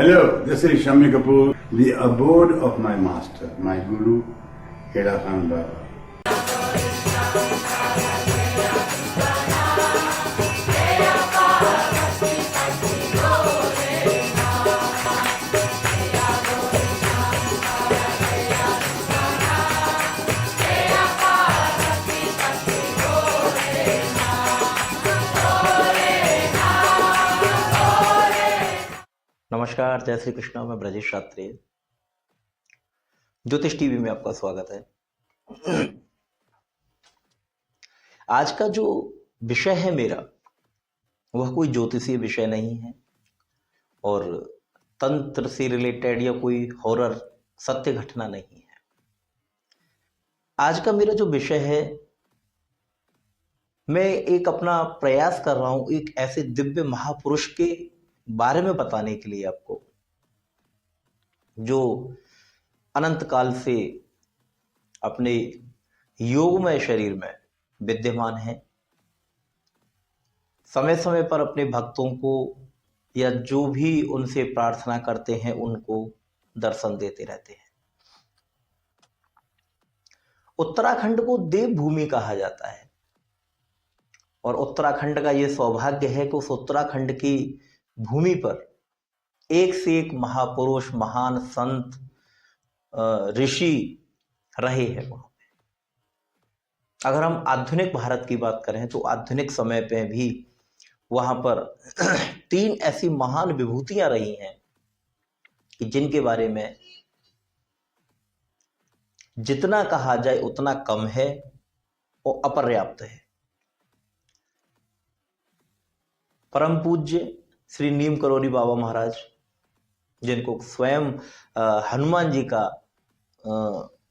Hello, this is Shami Kapoor, the abode of my master, my guru, Heda Khan Baba. नमस्कार, जय श्री कृष्णा। मैं ब्रजेश शास्त्री, ज्योतिष TV में आपका स्वागत है। आज का जो विषय है मेरा, वह कोई ज्योतिषीय विषय नहीं है और तंत्र से रिलेटेड या कोई हॉरर सत्य घटना नहीं है। आज का मेरा जो विषय है, मैं एक अपना प्रयास कर रहा हूं एक ऐसे दिव्य महापुरुष के बारे में बताने के लिए आपको, जो अनंत काल से अपने योगमय शरीर में विद्यमान है, समय समय पर अपने भक्तों को या जो भी उनसे प्रार्थना करते हैं उनको दर्शन देते रहते हैं। उत्तराखंड को देवभूमि कहा जाता है और उत्तराखंड का यह सौभाग्य है कि उस उत्तराखंड की भूमि पर एक से एक महापुरुष, महान संत, ऋषि रहे हैं वहां पे। अगर हम आधुनिक भारत की बात करें तो आधुनिक समय पे भी वहां पर 3 ऐसी महान विभूतियां रही हैं कि जिनके बारे में जितना कहा जाए उतना कम है और अपर्याप्त है। परम पूज्य श्री नीम करोली बाबा महाराज, जिनको स्वयं हनुमान जी का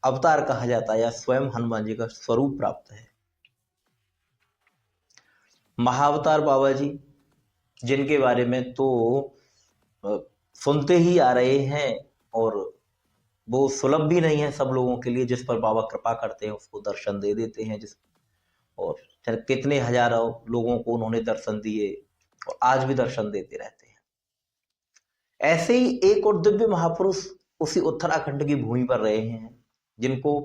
अवतार कहा जाता है या स्वयं हनुमान जी का स्वरूप प्राप्त है। महाअवतार बाबा जी, जिनके बारे में तो सुनते ही आ रहे हैं और वो सुलभ भी नहीं है सब लोगों के लिए। जिस पर बाबा कृपा करते हैं उसको दर्शन दे देते हैं, और कितने हजारों लोगों को उन्होंने दर्शन दिए और आज भी दर्शन देते रहते हैं। ऐसे ही एक और दिव्य महापुरुष उसी उत्तराखंड की भूमि पर रहे हैं, जिनको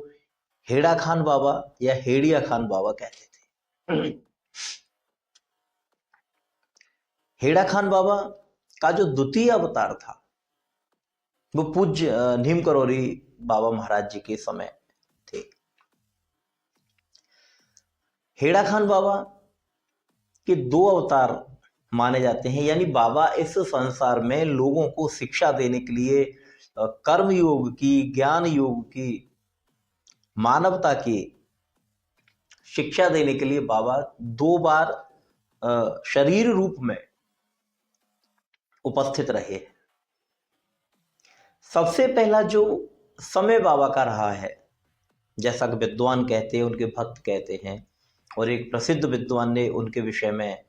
हेड़ा खान बाबा या हेड़िया खान बाबा कहते थे। हेड़ा खान बाबा का जो द्वितीय अवतार था वो पूज्य नीम करोली बाबा महाराज जी के समय थे। हेड़ा खान बाबा के 2 अवतार माने जाते हैं, यानी बाबा इस संसार में लोगों को शिक्षा देने के लिए, कर्म योग की, ज्ञान योग की, मानवता की शिक्षा देने के लिए बाबा 2 बार शरीर रूप में उपस्थित रहे। सबसे पहला जो समय बाबा का रहा है, जैसा कि विद्वान कहते हैं, उनके भक्त कहते हैं, और एक प्रसिद्ध विद्वान ने उनके विषय में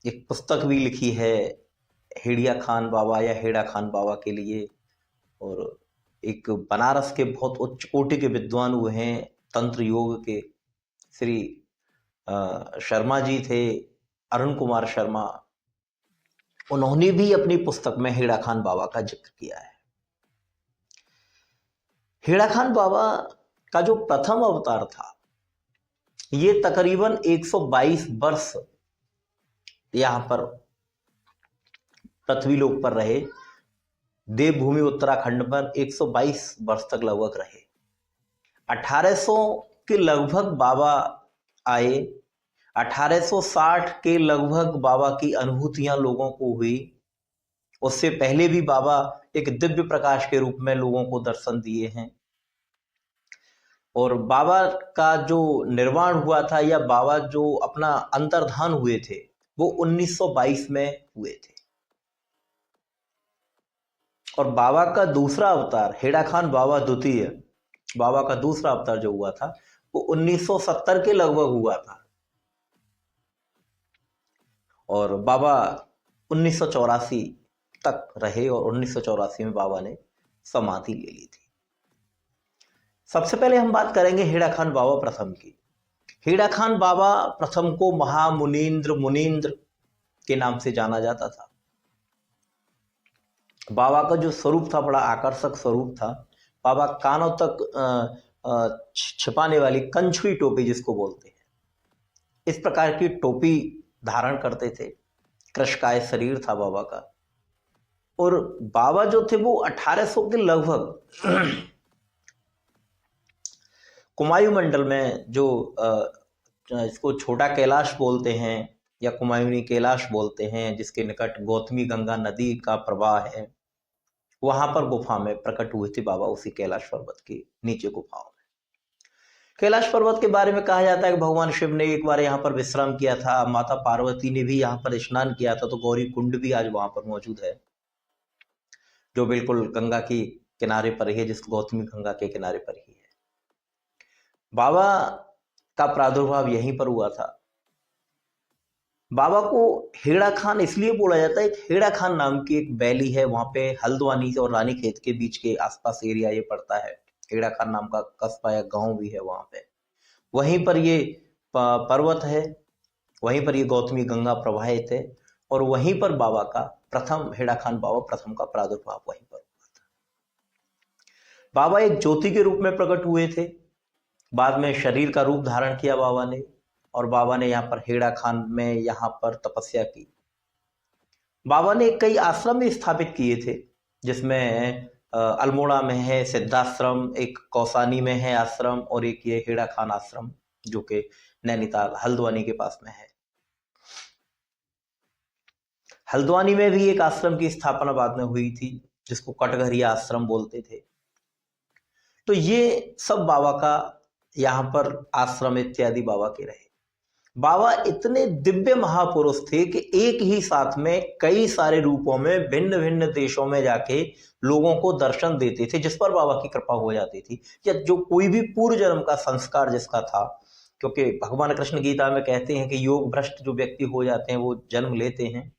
एक पुस्तक भी लिखी है, हेड़िया खान बाबा या हेड़ा खान बाबा के लिए। और एक बनारस के बहुत उच्च कोटि के विद्वान हुए हैं, तंत्र योग के श्री शर्मा जी थे, अरुण कुमार शर्मा। उन्होंने भी अपनी पुस्तक में हेड़ा खान बाबा का जिक्र किया है। हेड़ा खान बाबा का जो प्रथम अवतार था, ये तकरीबन 122 वर्ष यहां पर पृथ्वी लोक पर रहे। देवभूमि उत्तराखंड पर 122 वर्ष तक लगभग रहे। 1800 के लगभग बाबा आए। 1860 के लगभग बाबा की अनुभूतियां लोगों को हुई। उससे पहले भी बाबा एक दिव्य प्रकाश के रूप में लोगों को दर्शन दिए हैं। और बाबा का जो निर्वाण हुआ था या बाबा जो अपना अंतर्धान हुए थे, वो 1922 में हुए थे। और बाबा का दूसरा अवतार हेड़ा खान बाबा द्वितीय, बाबा का दूसरा अवतार जो हुआ था वो 1970 के लगभग हुआ था। और बाबा 1984 तक रहे और 1984 में बाबा ने समाधि ले ली थी। सबसे पहले हम बात करेंगे हेड़ा खान बाबा प्रथम की। हेड़ा खान बाबा प्रथम को महामुनींद्र मुनींद्र के नाम से जाना जाता था। बाबा का जो स्वरूप था बड़ा आकर्षक स्वरूप था। बाबा कानों तक छिपाने वाली कंछुई टोपी जिसको बोलते हैं, इस प्रकार की टोपी धारण करते थे। कृशकाय शरीर था बाबा का। और बाबा जो थे वो 1800 के लगभग कुमायूं मंडल में जो इसको छोटा कैलाश बोलते हैं या कुमायूनी कैलाश बोलते हैं, जिसके निकट गौतमी गंगा नदी का प्रवाह है, वहां पर गुफा में प्रकट हुए थे बाबा, उसी कैलाश पर्वत के नीचे गुफाओं में। कैलाश पर्वत के बारे में कहा जाता है कि भगवान शिव ने एक बार यहाँ पर विश्राम किया था, माता पार्वती ने भी यहाँ पर स्नान किया था। तो गौरी कुंड भी आज वहां पर मौजूद है, जो बिल्कुल गंगा की किनारे पर ही है, जिस गौतमी गंगा के किनारे पर ही है। बाबा का प्रादुर्भाव यहीं पर हुआ था। बाबा को हेड़ा खान इसलिए बोला जाता है, हेड़ा खान नाम की एक वैली है, वहां पे हल्द्वानी और रानीखेत के बीच के आसपास एरिया ये पड़ता है। हेड़ा खान नाम का कस्बा या गांव भी है वहां पे। वहीं पर ये पर्वत है, वहीं पर ये गौतमी गंगा प्रवाहित है, और वहीं पर बाबा का प्रथम, हेड़ा खान बाबा प्रथम का प्रादुर्भाव वहीं पर हुआ था। बाबा एक ज्योति के रूप में प्रकट हुए थे, बाद में शरीर का रूप धारण किया बाबा ने, और बाबा ने यहाँ पर हेड़ा खान में यहाँ पर तपस्या की। बाबा ने कई आश्रम भी स्थापित किए थे, जिसमें अल्मोड़ा में है सिद्धाश्रम, एक कौसानी में है आश्रम, और एक ये हेड़ा खान आश्रम जो कि नैनीताल हल्द्वानी के पास में है। हल्द्वानी में भी एक आश्रम की स्थापना बाद में हुई थी, जिसको कटघरिया आश्रम बोलते थे। तो ये सब बाबा का यहाँ पर आश्रम इत्यादि बाबा के रहे। बाबा इतने दिव्य महापुरुष थे कि एक ही साथ में कई सारे रूपों में भिन्न भिन्न देशों में जाके लोगों को दर्शन देते थे, जिस पर बाबा की कृपा हो जाती थी। या जो कोई भी पूर्व जन्म का संस्कार जिसका था, क्योंकि भगवान कृष्ण गीता में कहते हैं कि योग भ्रष्ट जो व्यक्ति हो जाते हैं वो जन्म लेते हैं,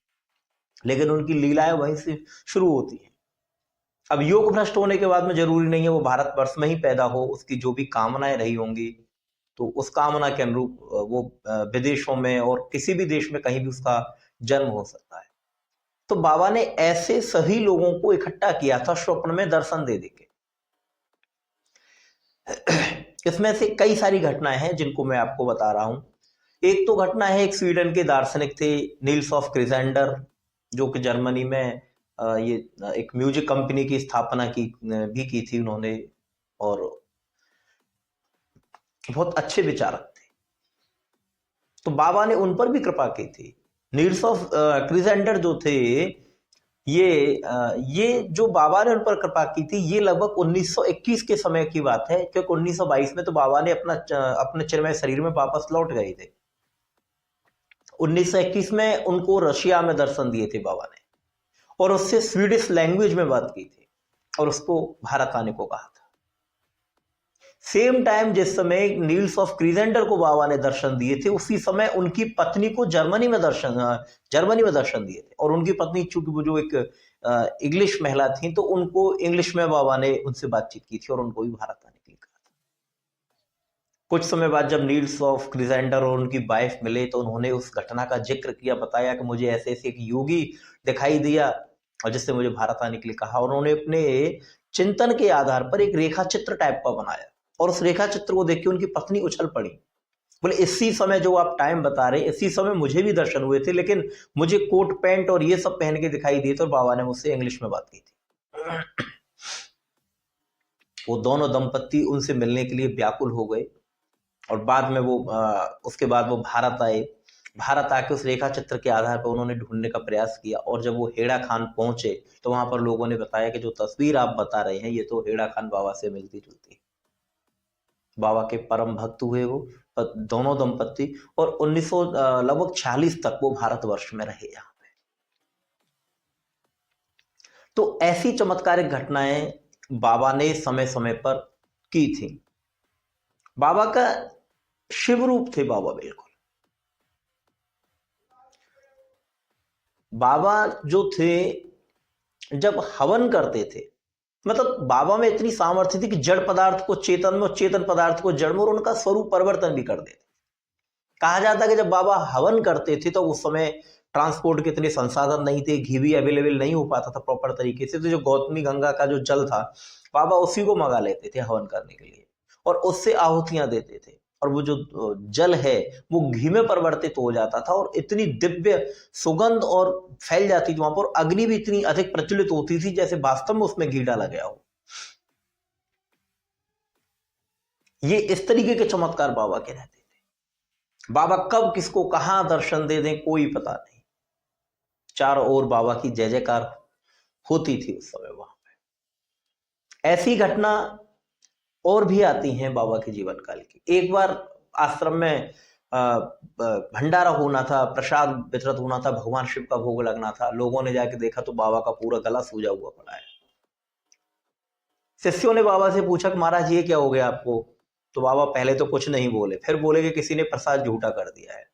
लेकिन उनकी लीलाएं वहीं से शुरू होती हैं। अब योग भ्रष्ट होने के बाद में जरूरी नहीं है वो भारतवर्ष में ही पैदा हो, उसकी जो भी कामनाएं रही होंगी तो उस कामना के अनुरूप वो विदेशों में और किसी भी देश में कहीं भी उसका जन्म हो सकता है। तो बाबा ने ऐसे सभी लोगों को इकट्ठा किया था स्वप्न में दर्शन दे देके। इसमें से कई सारी घटनाएं हैं जिनको मैं आपको बता रहा हूं। एक तो घटना है, एक स्वीडन के दार्शनिक थे नील्स ऑफ क्रिजेंडर, जो कि जर्मनी में ये एक म्यूजिक कंपनी की स्थापना भी की थी उन्होंने, और बहुत अच्छे विचारक थे। तो बाबा ने उन पर भी कृपा की थी। नील्स ऑफ क्रिजेंडर जो थे, ये जो बाबा ने उन पर कृपा की थी, ये लगभग 1921 के समय की बात है, क्योंकि 1922 में तो बाबा ने अपने चिन्मय शरीर में वापस लौट गए थे। 1921 में उनको रशिया में दर्शन दिए थे बाबा ने, और उससे स्वीडिश लैंग्वेज में बात की थी, और उसको भारत आने को कहा था। सेम टाइम जिस समय नील्स ऑफ क्रिजेंडर को बाबा ने दर्शन दिए थे, उसी समय उनकी पत्नी को जर्मनी में दर्शन दिए थे। और उनकी पत्नी चूंकि वो जो एक इंग्लिश महिला थी, तो उनको इंग्लिश में बाबा ने उनसे बातचीत की थी और उनको भी भारत आने के लिए कहा था। कुछ समय बाद जब नील्स ऑफ क्रिजेंडर और उनकी वाइफ मिले, तो उन्होंने उस घटना का जिक्र किया, बताया कि मुझे ऐसे ऐसे एक योगी दिखाई दिया और जिससे मुझे भारत आने के लिए कहा। और उन्होंने अपने चिंतन के आधार पर एक रेखा चित्र टाइप का बनाया, और उस रेखा चित्र को देख के उनकी पत्नी उछल पड़ी। बोले इसी समय जो आप टाइम बता रहे, इसी समय मुझे भी दर्शन हुए थे, लेकिन मुझे कोट पैंट और ये सब पहन के दिखाई दिए थे, और बाबा ने मुझसे इंग्लिश में बात की थी। वो दोनों दंपत्ति उनसे मिलने के लिए व्याकुल हो गए, और बाद में वो उसके बाद वो भारत आए। भारत आके उस रेखा चित्र के आधार पर उन्होंने ढूंढने का प्रयास किया, और जब वो हेड़ा खान पहुंचे तो वहां पर लोगों ने बताया कि जो तस्वीर आप बता रहे हैं, ये तो हेड़ा खान बाबा से मिलती जुलती है। बाबा के परम भक्त हुए वो दोनों दंपत्ति, और 1946 तक वो भारतवर्ष में रहे यहाँ पे। तो ऐसी चमत्कारिक घटनाएं बाबा ने समय समय पर की थी। बाबा का शिव रूप थे बाबा, बिल्कुल। बाबा जो थे जब हवन करते थे, मतलब बाबा में इतनी सामर्थ्य थी कि जड़ पदार्थ को चेतन में और चेतन पदार्थ को जड़ में, और उनका स्वरूप परिवर्तन भी कर देते। कहा जाता है कि जब बाबा हवन करते थे तो उस समय ट्रांसपोर्ट के इतने संसाधन नहीं थे, घी भी अवेलेबल नहीं हो पाता था प्रॉपर तरीके से, तो जो गौतमी गंगा का जो जल था बाबा उसी को मंगा लेते थे हवन करने के लिए और उससे आहुतियां देते थे, और वो जो जल है वो घी में परिवर्तित हो जाता था और इतनी दिव्य सुगंध और फैल जाती थी वहां पर, अग्नि भी इतनी अधिक प्रज्वलित होती थी जैसे वास्तव में उसमें घी डाला गया हो। ये इस तरीके के चमत्कार बाबा के रहते थे। बाबा कब किसको कहां दर्शन दे दें कोई पता नहीं, चारों ओर बाबा की जय जयकार होती थी उस समय वहां पे। ऐसी घटना और भी आती हैं बाबा के जीवन काल की। एक बार आश्रम में भंडारा होना था, प्रसाद वितरित होना था, भगवान शिव का भोग लगना था। लोगों ने जाके देखा तो बाबा का पूरा गला सूजा हुआ पड़ा है। शिष्यों ने बाबा से पूछा कि महाराज ये क्या हो गया आपको? तो बाबा पहले तो कुछ नहीं बोले, फिर बोले कि किसी ने प्रसाद झूठा कर दिया है,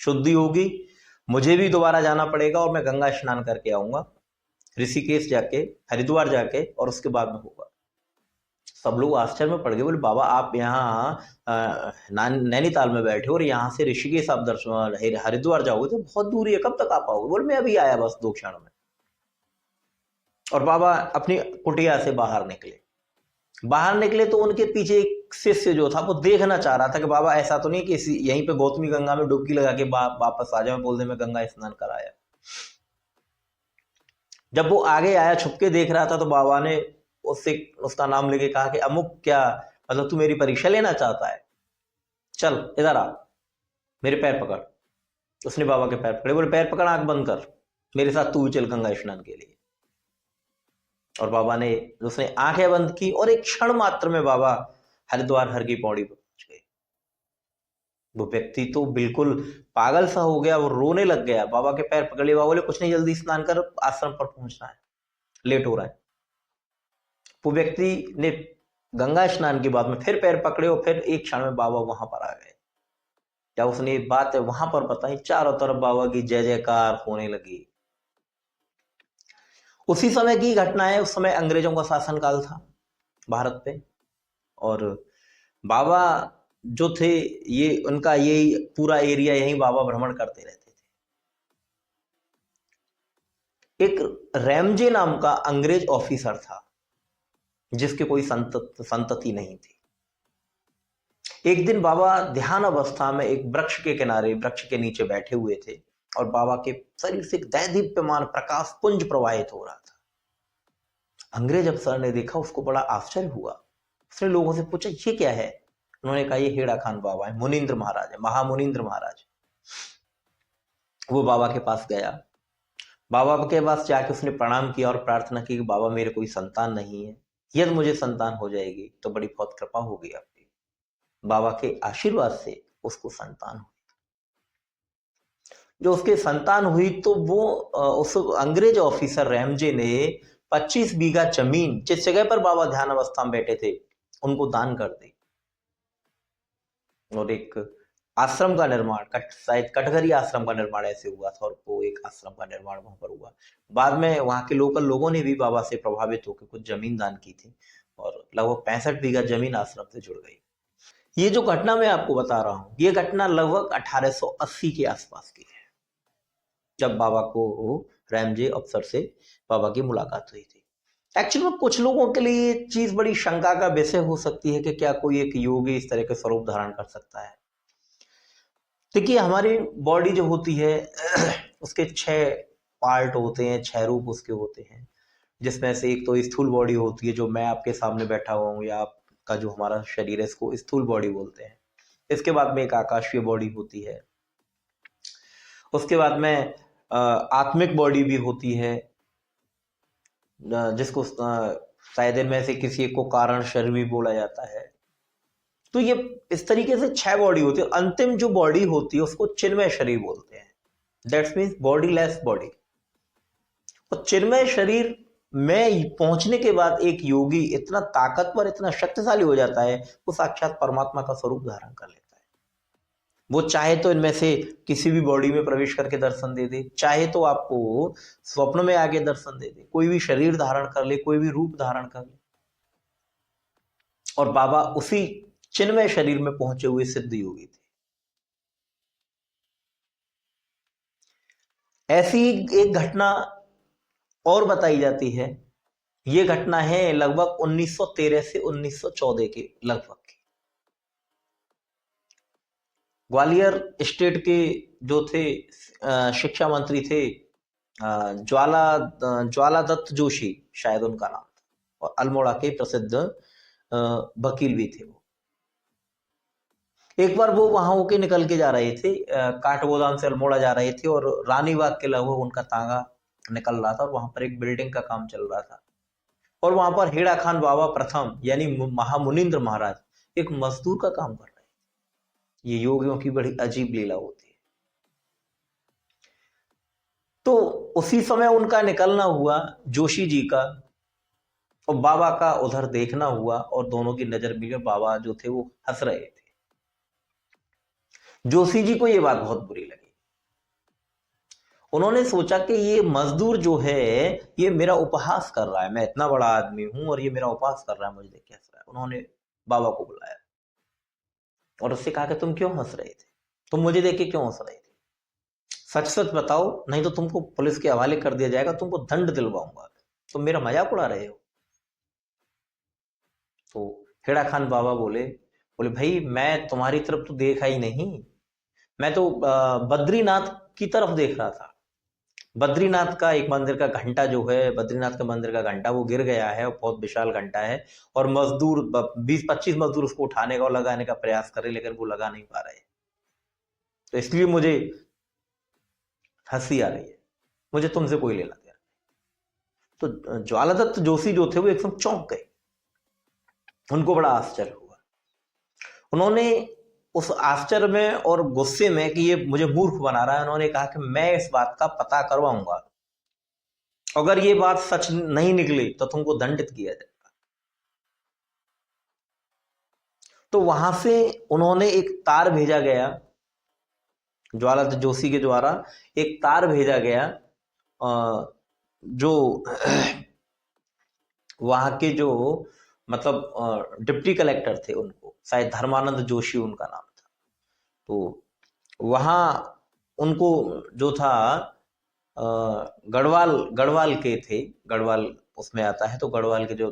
शुद्धि होगी, मुझे भी दोबारा जाना पड़ेगा और मैं गंगा स्नान करके आऊंगा, ऋषिकेश जाके, हरिद्वार जाके, और उसके बाद में होगा। सब लोग आश्चर्य में पड़ गए, बोले बाबा आप यहाँ नैनीताल में बैठे हो और यहाँ से ऋषिकेश आप दर्शन हरिद्वार जाओगे तो बहुत दूरी है, कब तक आ पाओगे? बोले मैं अभी आया बस 2 क्षण में। और बाबा अपनी कुटिया से बाहर निकले तो उनके पीछे एक शिष्य जो था वो देखना चाह रहा था कि बाबा ऐसा तो नहीं कि यहीं पे गौतमी गंगा में डुबकी लगा के वापस आ जाए, बोल दे मैं गंगा स्नान कराया। जब वो आगे आया, छुपके देख रहा था, तो बाबा ने उससे उसका नाम लेके कहा कि अमुक, क्या मतलब तू मेरी परीक्षा लेना चाहता है? चल इधर आ, मेरे पैर पकड़। उसने बाबा के पैर पकड़े, बोले पैर पकड़, आंख बंद कर, मेरे साथ तू भी चल गंगा स्नान के लिए। और बाबा ने, उसने आंखें बंद की और एक क्षण मात्र में बाबा हरिद्वार हर की पौड़ी पर पहुंच गए। वो व्यक्ति तो बिल्कुल पागल सा हो गया, वो रोने लग गया। बाबा के पैर पकड़ लिए, बाबा बोले कुछ नहीं, जल्दी स्नान कर, आश्रम पर पहुंचना है, लेट हो रहा है। वो व्यक्ति ने गंगा स्नान के बाद में फिर पैर पकड़े और फिर एक क्षण में बाबा वहां पर आ गए। जब उसने बात वहां पर बताई, चारों तरफ बाबा की जय जयकार होने लगी। उसी समय की घटना है, उस समय अंग्रेजों का शासनकाल था भारत पे, और बाबा जो थे, ये उनका यही पूरा एरिया, यही बाबा भ्रमण करते रहते थे। एक रैमजे नाम का अंग्रेज ऑफिसर था जिसके कोई संतति नहीं थी। एक दिन बाबा ध्यान अवस्था में एक वृक्ष के किनारे, वृक्ष के नीचे बैठे हुए थे और बाबा के शरीर से एक दैदीप्यमान प्रकाश पुंज प्रवाहित हो रहा था। अंग्रेज अफसर ने देखा, उसको बड़ा आश्चर्य हुआ। उसने लोगों से पूछा ये क्या है? उन्होंने कहा ये हेड़ा खान बाबा है, मुनींद्र महाराज है, महामुनींद्र महाराज। वो बाबा के पास गया, बाबा के पास जाके उसने प्रणाम किया और प्रार्थना की कि बाबा मेरे कोई संतान नहीं है, यदि मुझे संतान हो जाएगी तो बड़ी बहुत कृपा होगी आपकी। बाबा के आशीर्वाद से उसको संतान हुई। जो उसके संतान हुई तो वो उस अंग्रेज ऑफिसर रैमजे ने 25 बीघा जमीन जिस जगह पर बाबा ध्यान अवस्था में बैठे थे उनको दान कर दी और एक आश्रम का निर्माण, शायद कटघरी आश्रम का निर्माण ऐसे हुआ था, और वो एक आश्रम का निर्माण वहां पर हुआ। बाद में वहां के लोकल लोगों ने भी बाबा से प्रभावित होकर कुछ जमीन दान की थी और लगभग 65 बीघा जमीन आश्रम से जुड़ गई। ये जो घटना मैं आपको बता रहा हूं, ये घटना लगभग 1880 के आसपास की है, जब बाबा को रैमजे अफसर से बाबा की मुलाकात हुई थी। एक्चुअली में कुछ लोगों के लिए ये चीज बड़ी शंका का विषय हो सकती है कि क्या कोई एक योगी इस तरह के स्वरूप धारण कर सकता है। देखिए हमारी बॉडी जो होती है उसके 6 पार्ट होते हैं, 6 रूप उसके होते हैं, जिसमें से एक तो स्थूल बॉडी होती है जो मैं आपके सामने बैठा हुआ हूँ, या आपका जो हमारा शरीर है इसको स्थूल बॉडी बोलते हैं। इसके बाद में एक आकाशीय बॉडी होती है, उसके बाद में आत्मिक बॉडी भी होती है, जिसको शायद इनमें से किसी एक को कारण शरीर भी बोला जाता है। तो ये इस तरीके से 6 बॉडी होती है। अंतिम जो बॉडी होती है उसको चिन्मय शरीर बोलते हैं, that's means body less body. और चिन्मय शरीर में पहुंचने के बाद एक योगी इतना ताकतवर, इतना शक्तिशाली हो जाता है, वो साक्षात परमात्मा का स्वरूप धारण कर लेता है। वो चाहे तो इनमें से किसी भी बॉडी में प्रवेश करके दर्शन दे दे, चाहे तो आपको स्वप्न में आगे दर्शन दे दे, कोई भी शरीर धारण कर ले, कोई भी रूप धारण कर ले। और बाबा उसी चिन्मय शरीर में पहुंचे हुए सिद्ध योगी थे। ऐसी एक घटना और बताई जाती है। ये घटना है लगभग 1913 से 1914 के लगभग की। ग्वालियर स्टेट के जो थे शिक्षा मंत्री थे ज्वाला दत्त जोशी, शायद उनका नाम था, और अल्मोड़ा के प्रसिद्ध वकील भी थे वो। एक बार वो वहां होके निकल के जा रहे थे, काठगोदाम से अल्मोड़ा जा रहे थे, और रानीबाग के लगभग उनका तांगा निकल रहा था, और वहां पर एक बिल्डिंग का काम चल रहा था, और वहां पर हेड़ा खान बाबा प्रथम यानी महामुनिंद्र महाराज एक मजदूर का काम कर रहे हैं। ये योगियों की बड़ी अजीब लीला होती है। तो उसी समय उनका निकलना हुआ, जोशी जी का, और बाबा का उधर देखना हुआ, और दोनों की नजर मिली, और बाबा जो थे वो हंस रहे थे। जोशी जी को ये बात बहुत बुरी लगी। उन्होंने सोचा कि ये मजदूर जो है ये मेरा उपहास कर रहा है, मैं इतना बड़ा आदमी हूं और ये मेरा उपहास कर रहा है, मुझे देख के हंस रहा है। उन्होंने बाबा को बुलाया और उससे कहा कि तुम क्यों हंस रहे थे, तुम मुझे देख के क्यों हंस रहे थे, सच सच बताओ, नहीं तो तुमको पुलिस के हवाले कर दिया जाएगा, तुमको दंड दिलवाऊंगा, तुम मेरा मजाक उड़ा रहे हो। तो हेड़ा खान बाबा बोले भाई मैं तुम्हारी तरफ तो देखा ही नहीं, मैं तो बद्रीनाथ की तरफ देख रहा था। बद्रीनाथ का एक मंदिर का घंटा जो है, बद्रीनाथ के मंदिर का घंटा वो गिर गया है, और बहुत विशाल घंटा है, और मजदूर 20-25 मजदूर उसको उठाने का और लगाने का प्रयास कर रहे, लेकिन वो लगा नहीं पा रहे। तो इसलिए मुझे हंसी आ रही है, मुझे तुमसे कोई लेना देना नहीं। तो ज्वालादत्त जोशी जो थे वो एकदम चौंक गए, उनको बड़ा आश्चर्य हुआ। उन्होंने उस आश्चर्य में और गुस्से में कि ये मुझे मूर्ख बना रहा है, उन्होंने कहा कि मैं इस बात का पता करवाऊंगा, अगर ये बात सच नहीं निकली तो तुमको दंडित किया जाएगा। तो वहां से उन्होंने एक तार भेजा गया, ज्वालादत्त जोशी के द्वारा एक तार भेजा गया, जो वहां के जो मतलब डिप्टी कलेक्टर थे, उनको शायद धर्मानंद जोशी उनका नाम था। तो वहां उनको जो था गढ़वाल के थे, गढ़वाल उसमें आता है, तो गढ़वाल के जो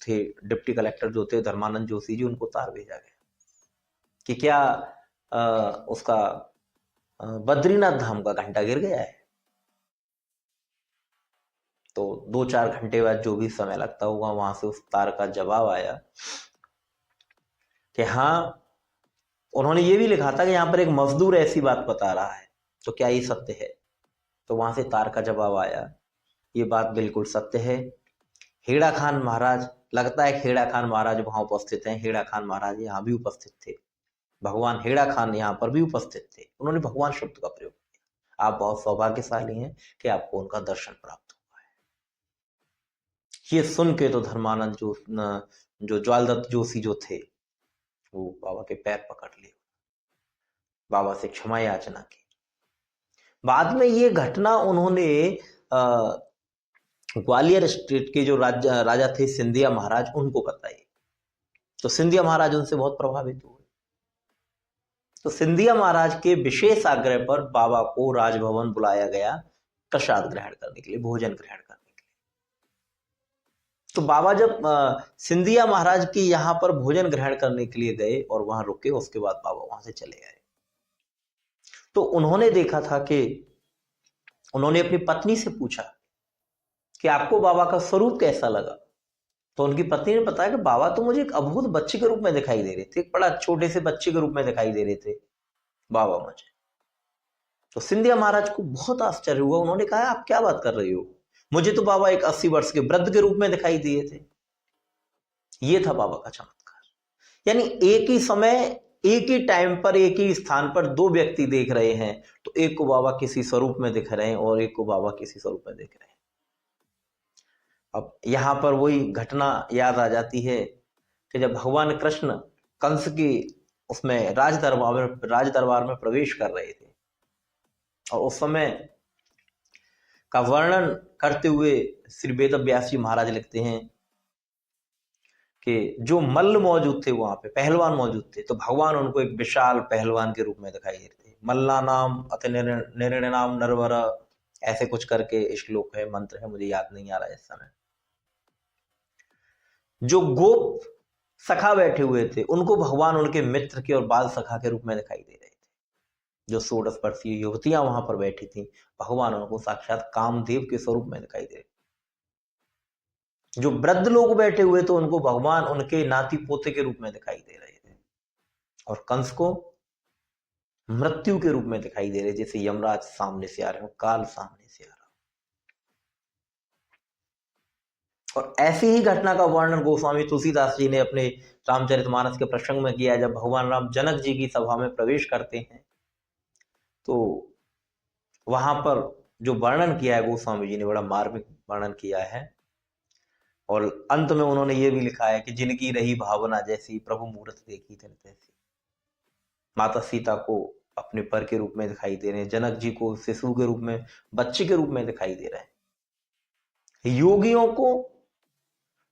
थे डिप्टी कलेक्टर जो थे धर्मानंद जोशी जी, उनको तार भेजा गया कि क्या उसका बद्रीनाथ धाम का घंटा गिर गया है। तो 2-4 घंटे बाद जो भी समय लगता होगा, वहां से उस तार का जवाब आया कि हाँ, उन्होंने ये भी लिखा था कि यहाँ पर एक मजदूर ऐसी बात बता रहा है, तो क्या ये सत्य है। तो वहां से तार का जवाब आया, ये बात बिल्कुल सत्य है। हेड़ा खान महाराज, लगता है हेड़ा खान महाराज वहां उपस्थित हैं, हेड़ा खान महाराज यहाँ भी उपस्थित थे, भगवान हेड़ा खान यहाँ पर भी उपस्थित थे। उन्होंने भगवान शब्द का प्रयोग किया। आप बहुत सौभाग्यशाली हैं कि आपको उनका दर्शन प्राप्त हुआ है। ये सुन के तो धर्मानंद जो ज्वालादत्त जोशी जो थे, वो बाबा के पैर पकड़ लिए, बाबा से क्षमा याचना की। बाद में ये घटना उन्होंने ग्वालियर स्टेट के जो राजा थे सिंधिया महाराज, उनको बताई। तो सिंधिया महाराज उनसे बहुत प्रभावित हुए। तो सिंधिया महाराज के विशेष आग्रह पर बाबा को राजभवन बुलाया गया प्रसाद ग्रहण करने के लिए, भोजन ग्रहण करने के लिए। तो बाबा जब सिंधिया महाराज के यहाँ पर भोजन ग्रहण करने के लिए गए और वहां रुके, उसके बाद बाबा वहां से चले गए। तो उन्होंने देखा था कि उन्होंने अपनी पत्नी से पूछा कि आपको बाबा का स्वरूप कैसा लगा। तो उनकी पत्नी ने बताया कि बाबा तो मुझे एक अद्भुत बच्चे के रूप में दिखाई दे रहे थे, एक बड़ा छोटे से बच्चे के रूप में दिखाई दे रहे थे बाबा मुझे। तो सिंधिया महाराज को बहुत आश्चर्य हुआ। उन्होंने कहा आप क्या बात कर रही हो, मुझे तो बाबा एक 80 वर्ष के वृद्ध के रूप में दिखाई दिए थे। ये था बाबा का चमत्कार। यानी एक ही समय, एक ही टाइम पर, एक ही स्थान पर दो व्यक्ति देख रहे हैं, तो एक को बाबा किसी स्वरूप में दिख रहे हैं और एक को बाबा किसी स्वरूप में दिख रहे हैं। अब यहां पर वही घटना याद आ जाती है कि जब भगवान कृष्ण कंस की उसमें राज दरबार में प्रवेश कर रहे थे, और उस समय का वर्णन करते हुए श्री वेद व्यास जी महाराज लिखते हैं कि जो मल्ल मौजूद थे, वहां पे पहलवान मौजूद थे, तो भगवान उनको एक विशाल पहलवान के रूप में दिखाई देते थे। मल्ला नाम अति निर्णय नाम नरवर ऐसे कुछ करके श्लोक है, मंत्र है, मुझे याद नहीं आ रहा है इस समय। जो गोप सखा बैठे हुए थे उनको भगवान उनके मित्र के और बाल सखा के रूप में दिखाई दे रहे थे। जो 16 वर्षीय युवतियां वहां पर बैठी थी, भगवान उनको साक्षात कामदेव के स्वरूप में दिखाई दे रहे थे। जो वृद्ध लोग बैठे हुए थे उनको भगवान उनके नाती पोते के रूप में दिखाई दे रहे थे। और कंस को मृत्यु के रूप में दिखाई दे रहे, जैसे यमराज सामने से आ रहे हो, काल सामने से आ रहा। और ऐसी ही घटना का वर्णन गोस्वामी तुलसीदास जी ने अपने रामचरितमानस के प्रसंग में किया। जब भगवान राम जनक जी की सभा में प्रवेश करते हैं तो वहां पर जो वर्णन किया है गोस्वामी जी ने, बड़ा मार्मिक वर्णन किया है। और अंत में उन्होंने ये भी लिखा है कि जिनकी रही भावना जैसी, प्रभु मूरत देखी थी तैसी। माता सीता को अपने पर के रूप में दिखाई दे रहे हैं, जनक जी को शिशु के रूप में, बच्चे के रूप में दिखाई दे रहे हैं, योगियों को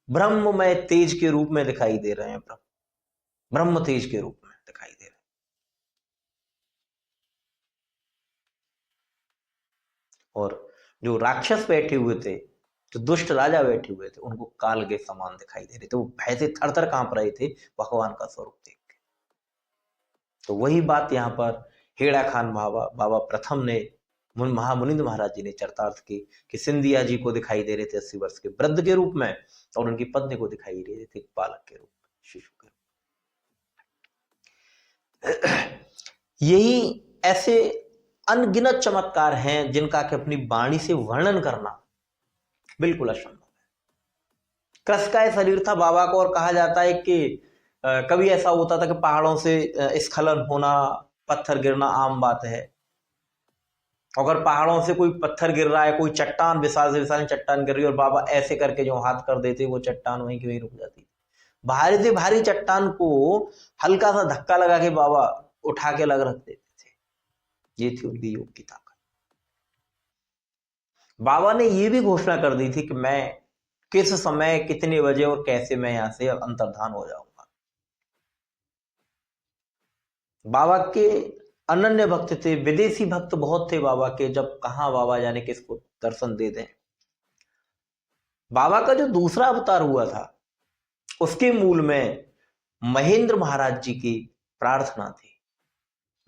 ब्रह्ममय तेज के रूप में दिखाई दे रहे हैं, ब्रह्म तेज के रूप में दिखाई दे रहे हैं। और जो राक्षस बैठे हुए थे, जो दुष्ट राजा बैठे हुए थे, उनको काल के समान दिखाई दे रहे थे। वो भय से थर थर कांप रहे थे भगवान का स्वरूप देख के। तो वही बात यहाँ पर हेड़ा खान बाबा प्रथम ने महामुनिंद्र महाराज जी ने चरितार्थ की कि सिंधिया जी को दिखाई दे रहे थे 80 वर्ष के वृद्ध के रूप में, और उनकी पत्नी को दिखाई दे रहे थे बालक के रूप में, शिशु के रूप में। यही ऐसे अनगिनत चमत्कार हैं जिनका कि अपनी वाणी से वर्णन करना बिल्कुल असंभव है। कृष्ण का शरीर था बाबा को, और कहा जाता है कि कभी ऐसा होता था कि पहाड़ों से स्खलन होना, पत्थर गिरना आम बात है। अगर पहाड़ों से कोई पत्थर गिर रहा है, कोई चट्टान, विशाल से विशाल चट्टान गिर रही है, और बाबा ऐसे करके जो हाथ कर देते, वो चट्टान वहीं की वहीं रुक जाती। भारी से भारी चट्टान को हल्का सा धक्का लगा के बाबा उठा के लग रख देते थे। ये थी उनकी योग की ताकत। बाबा ने ये भी घोषणा कर दी थी कि मैं किस समय, कितने बजे और कैसे मैं यहां से अंतर्धान हो जाऊंगा। बाबा के अनन्य भक्त थे, विदेशी भक्त बहुत थे बाबा के। जब कहा बाबा जाने किसको दर्शन दे दें। बाबा का जो दूसरा अवतार हुआ था उसके मूल में महेंद्र महाराज जी की प्रार्थना थी।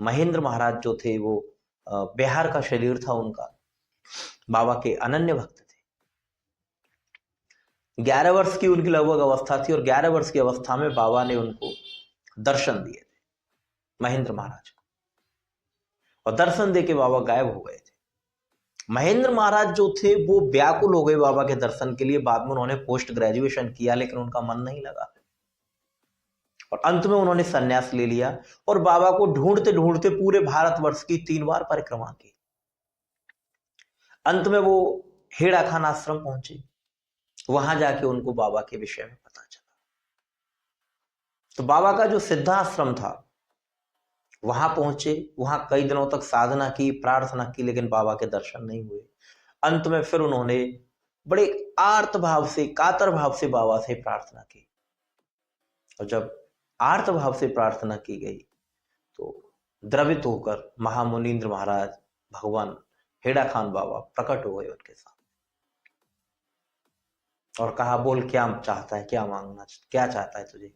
महेंद्र महाराज जो थे वो बिहार का शरीर था उनका, बाबा के अनन्य भक्त थे। 11 वर्ष की उनकी लगभग अवस्था थी, और 11 वर्ष की अवस्था में बाबा ने उनको दर्शन दिए थे, महेंद्र महाराज को। और दर्शन देके बाबा गायब हो गए थे। महेंद्र महाराज जो थे वो व्याकुल हो गए बाबा के दर्शन के लिए। बाद में उन्होंने पोस्ट ग्रेजुएशन किया, लेकिन उनका मन नहीं लगा, और अंत में उन्होंने संन्यास ले लिया और बाबा को ढूंढते ढूंढते पूरे भारतवर्ष की 3 बार परिक्रमा की। अंत में वो हेड़ा खान आश्रम पहुंचे। वहां जाके उनको बाबा के विषय में पता चला। तो बाबा का जो सिद्धाश्रम था वहां पहुंचे, वहां कई दिनों तक साधना की, प्रार्थना की, लेकिन बाबा के दर्शन नहीं हुए। अंत में फिर उन्होंने बड़े आर्त भाव से, कातर भाव से बाबा से प्रार्थना की। और जब आर्त भाव से प्रार्थना की गई तो द्रवित होकर महामुनीन्द्र महाराज, भगवान हेड़ा खान बाबा प्रकट हो गए उनके साथ और कहा, बोल क्या चाहता है, क्या मांगना, क्या चाहता है तुझे। तो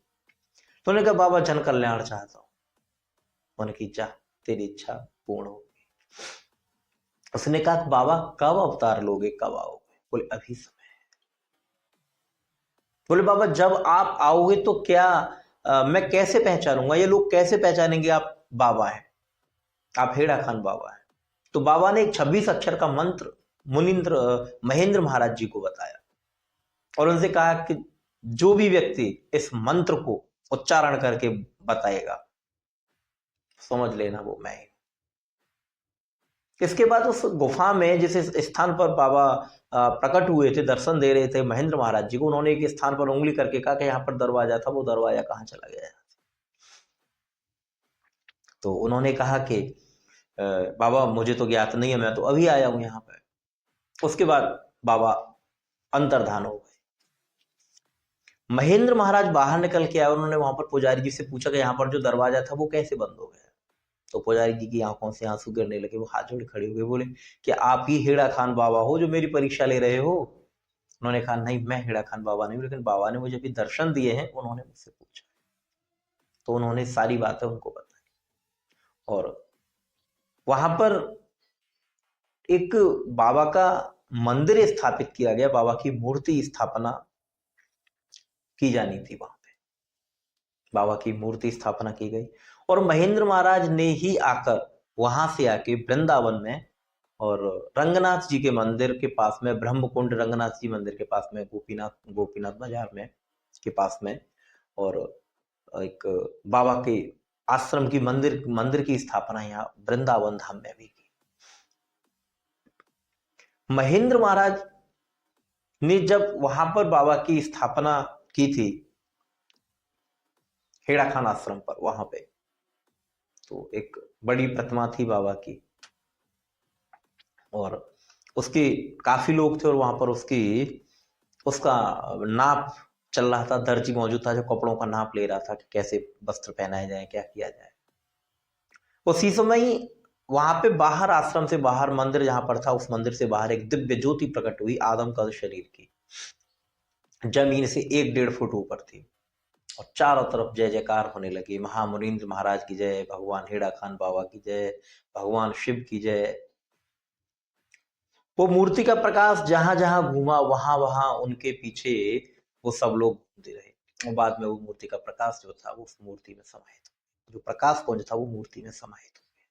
उन्होंने कहा, बाबा जन कल्याण चाहता हूं। उनकी चाह, तेरी इच्छा पूर्ण होगी। उसने कहा, बाबा कब अवतार लोगे, कब आओगे। बोले अभी समय है। बोले बाबा जब आप आओगे तो क्या मैं कैसे पहचानूंगा, ये लोग कैसे पहचानेंगे आप बाबा हैं, आप हेड़ा खान बाबा हैं। तो बाबा ने एक 26 अक्षर का मंत्र महेंद्र महाराज जी को बताया और उनसे कहा कि जो भी व्यक्ति इस मंत्र को उच्चारण करके बताएगा, समझ लेना वो मैं। इसके बाद उस गुफा में, जिस स्थान पर बाबा प्रकट हुए थे, दर्शन दे रहे थे महेंद्र महाराज जी को, उन्होंने एक स्थान पर उंगली करके कहा कि यहाँ पर दरवाजा था, वो दरवाजा कहाँ चला गया। तो उन्होंने कहा कि बाबा मुझे तो ज्ञात नहीं है, मैं तो अभी आया हूं यहाँ पर। उसके बाद बाबा अंतर्धान हो गए। महेंद्र महाराज बाहर निकल के आए। उन्होंने वहां पर पुजारी जी से पूछा कि यहाँ पर जो दरवाजा था वो कैसे बंद हो गया। तो पुजारी जी की आंखों से आंसू गिरने लगे। वो हाथ जोड़ खड़े हुए, बोले कि आप ही हेड़ा खान बाबा हो जो मेरी परीक्षा ले रहे हो? उन्होंने कहा नहीं, मैं हेड़ा खान बाबा नहीं हूं, लेकिन बाबा ने मुझे भी दर्शन दिए हैं, उन्होंने मुझसे पूछा। तो उन्होंने सारी बातें उनको बताई और वहां पर एक बाबा का मंदिर स्थापित किया गया, बाबा की मूर्ति स्थापना की जानी थी। वहां पे बाबा की मूर्ति स्थापना की गई और महेंद्र महाराज ने ही आकर वहां से आके वृंदावन में और रंगनाथ जी के मंदिर के पास में, ब्रह्मकुंड रंगनाथ जी मंदिर के पास में, गोपीनाथ बाजार में के पास में, और एक बाबा के आश्रम की मंदिर की स्थापना यहाँ वृंदावन धाम में भी की। महेंद्र महाराज ने जब वहां पर बाबा की स्थापना की थी हेड़ा खान आश्रम पर, वहां पे तो एक बड़ी प्रतिमा थी बाबा की और उसके काफी लोग थे और वहां पर उसका नाप चल रहा था। दर्जी मौजूद था जो कपड़ों का नाप ले रहा था कि कैसे वस्त्र पहनाए जाए, क्या किया जाए। उसी समय ही वहां पे बाहर, आश्रम से बाहर, मंदिर जहां पर था, उस मंदिर से बाहर एक दिव्य ज्योति प्रकट हुई, आदम कद शरीर की, जमीन से 1-1.5 फुट ऊपर थी और चारों तरफ जय जयकार होने लगी। महामुनीन्द्र महाराज की जय, भगवान हेड़ा खान बाबा की जय, भगवान शिव की जय। वो मूर्ति का प्रकाश जहां जहां घूमा, वहां वहां उनके पीछे वो सब लोग घूमते रहे और बाद में वो मूर्ति का प्रकाश जो था वो उस मूर्ति में समाहित हो गया। जो प्रकाश पुंज था वो मूर्ति में समाहित हो गया।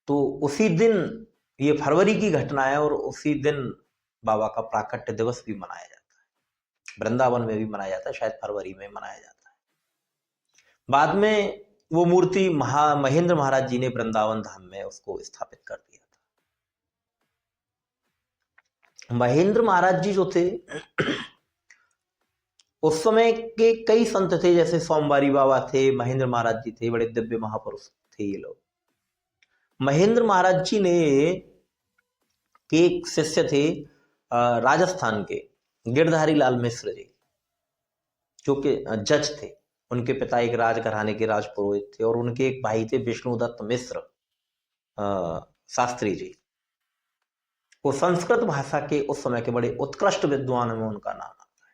तो उसी दिन, ये फरवरी की घटना है और उसी दिन बाबा का प्राकट्य दिवस भी मनाया जाता है। वृंदावन में भी मनाया जाता है, शायद फरवरी में मनाया जाता है। बाद में वो मूर्ति महेंद्र महाराज जी ने वृंदावन धाम में उसको स्थापित कर दिया था। महेंद्र महाराज जी जो थे उस समय के कई संत थे, जैसे सोमवारी बाबा थे, महेंद्र महाराज जी थे, बड़े दिव्य महापुरुष थे ये लोग। महेंद्र महाराज जी ने के एक शिष्य थे राजस्थान के गिरधारी लाल मिश्र जी, जो कि जज थे। उनके पिता एक राजघराने के राजपुरोहित थे और उनके एक भाई थे विष्णुदत्त मिश्र शास्त्री जी। वो संस्कृत भाषा के उस समय के बड़े उत्कृष्ट विद्वान में उनका नाम आता है।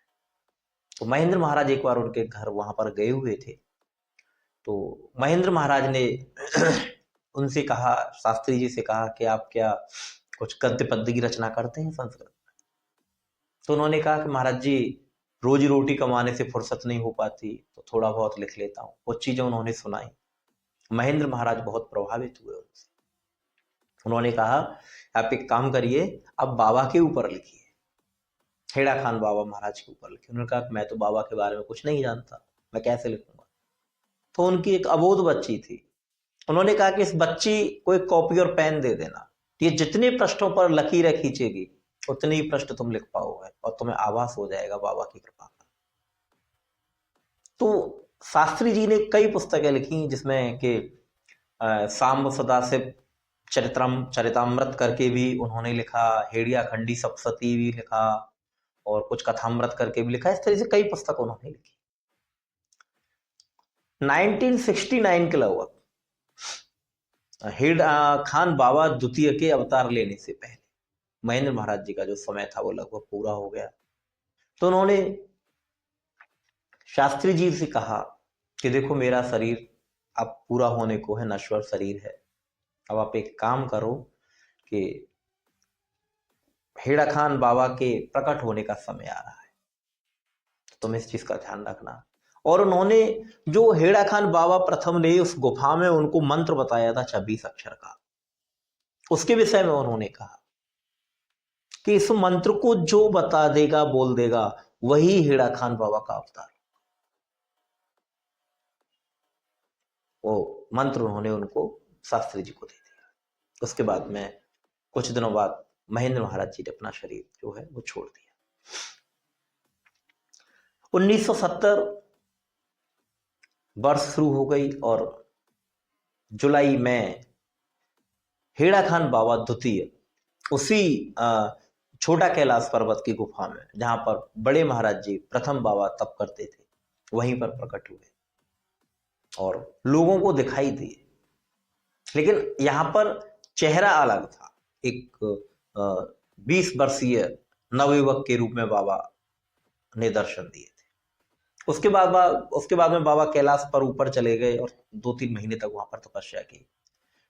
तो महेंद्र महाराज एक बार उनके घर वहां पर गए हुए थे, तो महेंद्र महाराज ने उनसे कहा, शास्त्री जी से कहा कि आप क्या कुछ गद्य पद्य की रचना करते हैं संस्कृत में? तो उन्होंने कहा कि महाराज जी, रोजी रोटी कमाने से फुर्सत नहीं हो पाती, तो थोड़ा बहुत लिख लेता हूँ। कुछ चीजें उन्होंने सुनाई। महेंद्र महाराज बहुत प्रभावित हुए उनसे। उन्होंने कहा आप एक काम करिए, आप बाबा के ऊपर लिखिए, हेड़ा खान बाबा महाराज के ऊपर लिखिए। उन्होंने कहा मैं तो बाबा के बारे में कुछ नहीं जानता, मैं कैसे लिखूंगा? तो उनकी एक अबोध बच्ची थी, उन्होंने कहा कि इस बच्ची को एक कॉपी और पेन दे देना, ये जितने पृष्ठों पर लकीरें खींचेगी उतने ही पृष्ठ तुम लिख पाओगे और तुम्हें आभास हो जाएगा बाबा की कृपा का। तो शास्त्री जी ने कई पुस्तकें लिखी, जिसमें कि सांब सदाशिव चरितामृत करके भी उन्होंने लिखा, हेड़िया खंडी सप्तशती भी लिखा और कुछ कथामृत करके भी लिखा। इस तरह से कई पुस्तक उन्होंने लिखी। 1969 के लगभग हेड़ा खान बाबा द्वितीय के अवतार लेने से पहले महेंद्र महाराज जी का जो समय था वो लगभग पूरा हो गया। तो उन्होंने शास्त्री जी से कहा कि देखो मेरा शरीर अब पूरा होने को है, नश्वर शरीर है, अब आप एक काम करो कि हेड़ा खान बाबा के प्रकट होने का समय आ रहा है, तो तुम इस चीज का ध्यान रखना। और उन्होंने, जो हेड़ा खान बाबा प्रथम ने उस गुफा में उनको मंत्र बताया था 26 अक्षर का, उसके विषय में उन्होंने कहा कि इस मंत्र को जो बता देगा, बोल देगा, वही हेड़ा खान बाबा का अवतार। वो मंत्र उन्होंने उनको, शास्त्री जी को दे दिया। उसके बाद में कुछ दिनों बाद महेंद्र महाराज जी ने अपना शरीर जो है वो छोड़ दिया। 1970 वर्ष शुरू हो गई और जुलाई में हेड़ा खान बाबा द्वितीय उसी छोटा कैलाश पर्वत की गुफा में, जहां पर बड़े महाराज जी प्रथम बाबा तप करते थे, वहीं पर प्रकट हुए। और लोगों को दिखाई दिए। लेकिन यहाँ पर चेहरा अलग था। एक 20 वर्षीय नवयुवक के रूप में बाबा ने दर्शन दिए थे। उसके बाद में बाबा कैलाश पर ऊपर चले गए और 2-3 महीने तक वहां पर तपस्या की।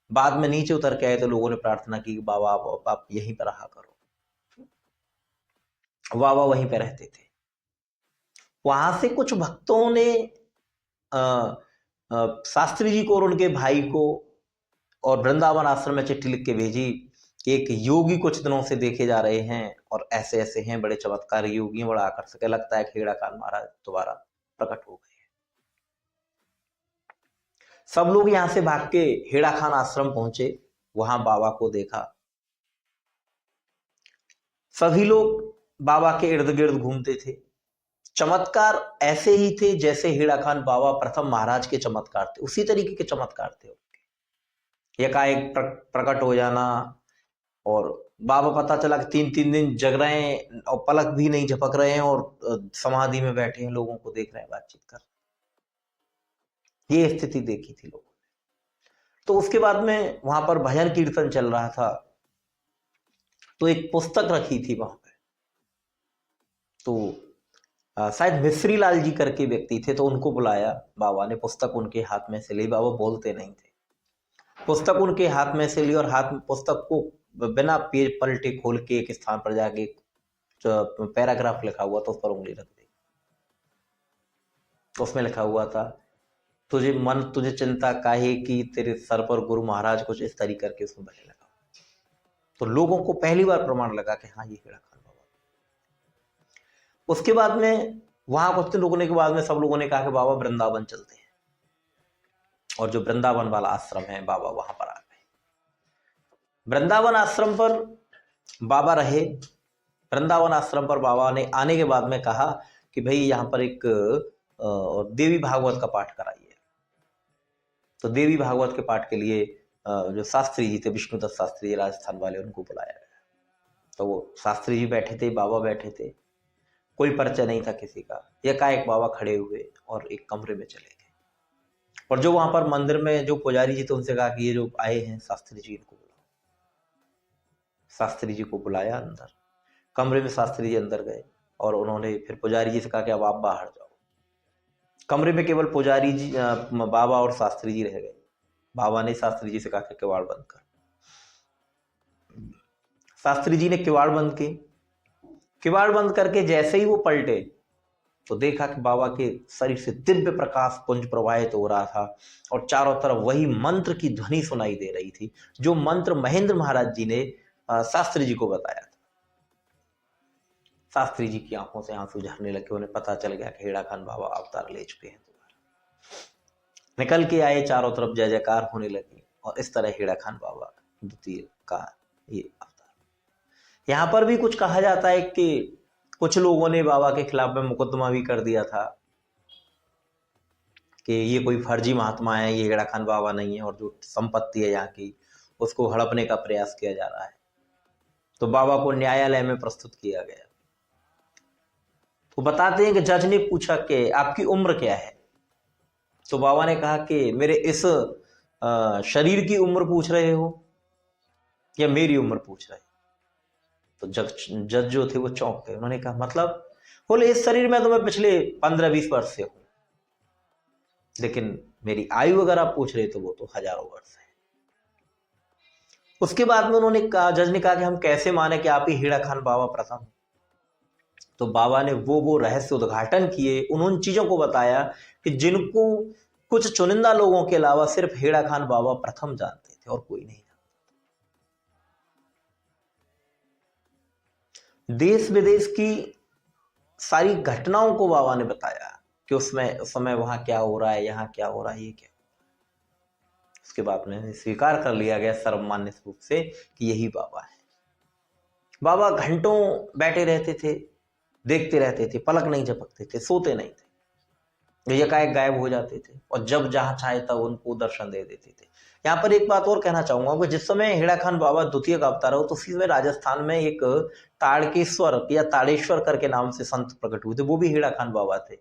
बाद में नीचे उतर के आए तो लोगों ने प्रार्थना की कि बाबा आप यहीं पर रहा करो। बाबा वहीं पर रहते थे। वहां से कुछ भक्तों ने शास्त्री जी को और उनके भाई को और वृंदावन आश्रम में चिट्ठी लिख के भेजी कि एक योगी कुछ दिनों से देखे जा रहे हैं और ऐसे ऐसे हैं, बड़े चमत्कारी योगी हैं, बड़ा आकर्षक है, लगता है खेड़ा खान महाराज दोबारा प्रकट हो गए। सब लोग यहां से भाग के हेड़ा खान आश्रम पहुंचे, वहां बाबा को देखा। सभी लोग बाबा के इर्द गिर्द घूमते थे। चमत्कार ऐसे ही थे जैसे हेड़ा खान बाबा प्रथम महाराज के चमत्कार थे, उसी तरीके के चमत्कार थे उनके। एकाएक प्रकट हो जाना, और बाबा पता चला कि 3-3 दिन जग रहे हैं और पलक भी नहीं झपक रहे हैं और समाधि में बैठे हैं, लोगों को देख रहे हैं, बातचीत कर रहे हैं। ये स्थिति देखी थी लोगों ने। तो उसके बाद में वहां पर भजन कीर्तन चल रहा था, तो एक पुस्तक रखी थी वहां पे। तो शायद मिश्री लाल जी करके व्यक्ति थे, तो उनको बुलाया बाबा ने, पुस्तक उनके हाथ में से ली। बाबा बोलते नहीं थे। पुस्तक उनके हाथ में से ली और पुस्तक को बिना पेज पलटे खोल के एक स्थान पर जाके पैराग्राफ लिखा हुआ था, उस पर उंगली रख दी। तो उसमें लिखा हुआ था, तुझे चिंता काहे की, तेरे सर पर गुरु महाराज, कुछ इस तरीके करके उसमें भले लगा। तो लोगों को पहली बार प्रमाण लगा कि हाँ, ये हेड़ा खान बाबा। उसके बाद में वहां कुछ दिन रुकने के बाद में सब लोगों ने कहा कि बाबा वृंदावन चलते हैं, और जो वृंदावन वाला आश्रम है, बाबा वहां पर आ गए। वृंदावन आश्रम पर बाबा रहे। वृंदावन आश्रम पर बाबा ने आने के बाद में कहा कि भाई यहाँ पर एक देवी भागवत का पाठ कराइए। तो देवी भागवत के पाठ के लिए जो शास्त्री जी थे, विष्णुदत्त शास्त्री जी राजस्थान वाले, उनको बुलाया गया। तो वो शास्त्री जी बैठे थे, बाबा बैठे थे, कोई परिचय नहीं था किसी का। एकाएक बाबा खड़े हुए और एक कमरे में चले गए। और जो वहां पर मंदिर में जो पुजारी जी थे, उनसे कहा कि ये जो आए हैं शास्त्री जी, इनको बुलाओ। शास्त्री जी को बुलाया अंदर। कमरे में शास्त्री जी अंदर गए और उन्होंने फिर पुजारी जी से कहा कि अब आप बाहर जाओ। कमरे में केवल पुजारी जी, बाबा और शास्त्री जी रह गए। बाबा ने शास्त्री जी से कहा कि किवाड़ बंद कर। शास्त्री जी ने किवाड़ बंद की। किवाड़ बंद करके जैसे ही वो पलटे तो देखा कि बाबा के शरीर से दिव्य प्रकाश पुंज प्रवाहित हो रहा था, और चारों तरफ वही मंत्र की ध्वनि सुनाई दे रही थी, जो मंत्र महेंद्र महाराज जी ने शास्त्री जी को बताया था। शास्त्री जी की आंखों से आंसू झरने लगे। उन्हें पता चल गया कि हेड़ा खान बाबा अवतार ले चुके हैं। निकल के आए, चारों तरफ जय जयकार होने लगी, और इस तरह हेड़ा खान बाबा द्वितीय का ये अवतार। यहां पर भी कुछ कहा जाता है कि कुछ लोगों ने बाबा के खिलाफ में मुकदमा भी कर दिया था कि ये कोई फर्जी महात्मा है, ये हेड़ा खान बाबा नहीं है, और जो संपत्ति है यहाँ की उसको हड़पने का प्रयास किया जा रहा है। तो बाबा को न्यायालय में प्रस्तुत किया गया। तो बताते हैं कि जज ने पूछा कि आपकी उम्र क्या है। तो बाबा ने कहा कि मेरे इस शरीर की उम्र पूछ रहे हो या मेरी उम्र पूछ रहे हो। तो जज जो थे वो चौंक गए। उन्होंने कहा मतलब? बोले इस शरीर में तो मैं पिछले 15-20 वर्ष से हूं, लेकिन मेरी आयु अगर आप पूछ रहे तो वो तो हजारों वर्ष है। उसके बाद में उन्होंने कहा, जज ने कहा कि हम कैसे माने कि आप ही हेड़ा खान बाबा प्रथम। तो बाबा ने वो रहस्य उद्घाटन किए, उन चीजों को बताया कि जिनको कुछ चुनिंदा लोगों के अलावा सिर्फ हेड़ा खान बाबा प्रथम जानते थे और कोई नहीं जानता। देश विदेश की सारी घटनाओं को बाबा ने बताया कि उस समय वहां क्या हो रहा है, यहाँ क्या हो रहा है, ये क्या। उसके बाद में स्वीकार कर लिया गया सर्वमान्य रूप से कि यही बाबा है। बाबा घंटों बैठे रहते थे, देखते रहते थे, पलक नहीं झपकते थे, सोते नहीं थे, एकाएक गायब हो जाते थे, और जब जहां चाहे तब उनको दर्शन दे देते थे। यहाँ पर एक बात और कहना चाहूंगा कि जिस समय हेड़ा खान बाबा द्वितीय का अवतार हो, तो उसी समय राजस्थान में एक ताड़केश्वर या ताड़ेश्वर करके नाम से संत प्रकट हुए थे, वो भी हेड़ा खान बाबा थे।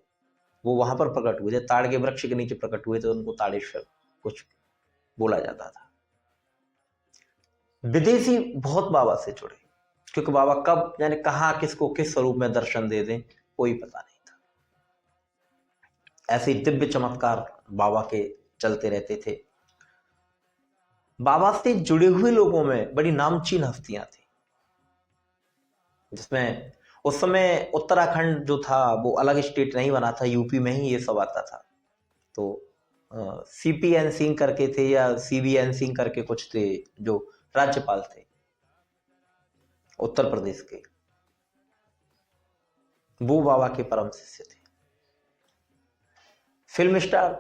वो वहां पर प्रकट हुए थे, ताड़ के वृक्ष के नीचे प्रकट हुए थे, उनको ताड़ेश्वर कुछ बोला जाता था। विदेशी बहुत बाबा से जुड़े, क्योंकि बाबा कब यानी कहाँ किसको किस स्वरूप में दर्शन दे दें कोई पता नहीं था। ऐसे दिव्य चमत्कार बाबा के चलते रहते थे। बाबा से जुड़े हुए लोगों में बड़ी नामचीन हस्तियां थी, जिसमें उस समय उत्तराखंड जो था वो अलग स्टेट नहीं बना था, यूपी में ही ये सब आता था। तो CPN सिंह करके थे या CBN सिंह करके कुछ थे, जो राज्यपाल थे उत्तर प्रदेश के, वो बाबा के परम शिष्य थे। फिल्म स्टार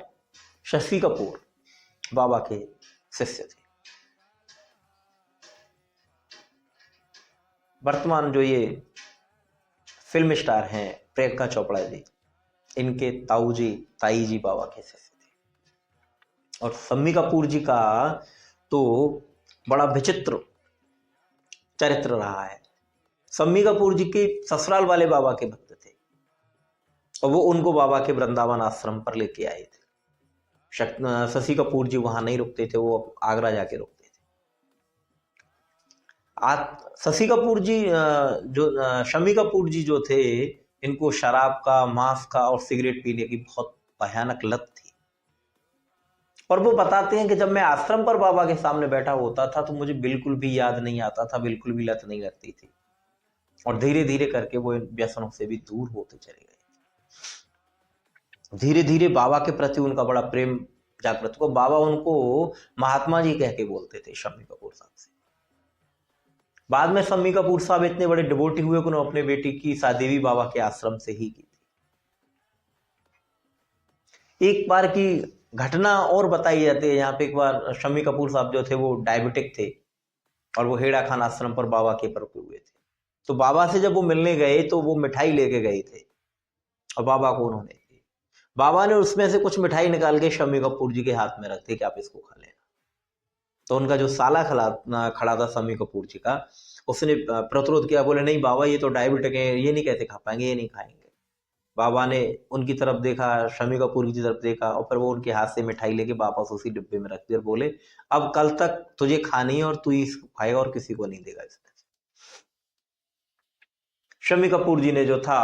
शशि कपूर बाबा के शिष्य थे। वर्तमान जो ये फिल्म स्टार हैं प्रियंका चोपड़ा जी, इनके ताई जी बाबा के शिष्य थे। और शम्मी कपूर जी का तो बड़ा विचित्र चरित्र रहा है। शम्मी कपूर जी के ससुराल वाले बाबा के भक्त थे, और वो उनको बाबा के वृंदावन आश्रम पर लेके आए थे। शशि कपूर जी वहां नहीं रुकते थे, वो आगरा जाके रुकते थे। शशि कपूर जी शम्मी कपूर जी जो थे, इनको शराब का, मांस का और सिगरेट पीने की बहुत भयानक लत थी। और वो बताते हैं कि जब मैं आश्रम पर बाबा के सामने बैठा होता था तो मुझे बिल्कुल भी याद नहीं आता था, बिल्कुल भी लत नहीं लगती थी, और धीरे धीरे करके वो इन व्यसनों से भी दूर होते चले गए। धीरे धीरे बाबा के प्रति उनका बड़ा प्रेम जागृत हुआ। बाबा उनको महात्मा जी कह के बोलते थे शम्मी कपूर साहब से। बाद में शम्मी कपूर साहब इतने बड़े डिवोटी हुए कि उन्होंने अपने बेटी की शादी भी बाबा के आश्रम से ही की थी। एक बार की घटना और बताई जाती है यहाँ पे। एक बार शम्मी कपूर साहब जो थे वो डायबिटिक थे, और वो हेड़ा खान आश्रम पर बाबा के पर हुए थे। तो बाबा से जब वो मिलने गए तो वो मिठाई लेके गए थे, और बाबा को उन्होंने दी। बाबा ने उसमें से कुछ मिठाई निकाल के शम्मी कपूर जी के हाथ में रख दी कि आप इसको खा लेना। तो उनका जो साला खड़ा था शम्मी कपूर जी का, उसने प्रतिरोध किया, बोले नहीं बाबा ये तो डायबिटिक है, ये नहीं कैसे खा पाएंगे, ये नहीं खाएंगे। बाबा ने उनकी तरफ देखा, शम्मी कपूर की तरफ देखा, और फिर वो उनके हाथ से मिठाई लेके वापस उसी डिब्बे में रख दी और बोले अब कल तक तुझे खानी है और तू इसको खाएगा और किसी को नहीं देगा इसमें। शम्मी कपूर जी ने जो था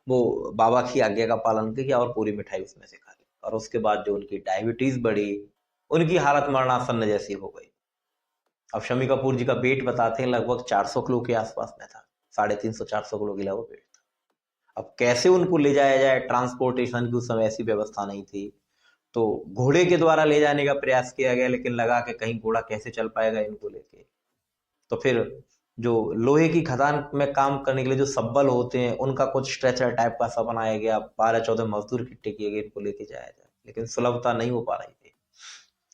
वो बाबा की आज्ञा का पालन किया और पूरी मिठाई उसमें से खा ली। और उसके बाद जो उनकी डायबिटीज बढ़ी, उनकी हालत मरणासन जैसी हो गई। अब शम्मी कपूर जी का वेट बताते हैं लगभग 400 किलो के आसपास में था, 350-400 किलो के लगभग वेट था। अब कैसे उनको ले जाया जाए, ट्रांसपोर्टेशन की उस समय ऐसी व्यवस्था नहीं थी, तो घोड़े के द्वारा ले जाने का प्रयास किया गया, लेकिन लगा कि कहीं घोड़ा कैसे चल पाएगा इनको लेके। तो फिर जो लोहे की खदान में काम करने के लिए जो सब्बल होते हैं, उनका कुछ स्ट्रेचर टाइप का सा बनाया गया, 12-14 मजदूर इकट्ठे किए गए, इनको लेके जाया जाए, लेकिन सुलभता नहीं हो पा रही थी।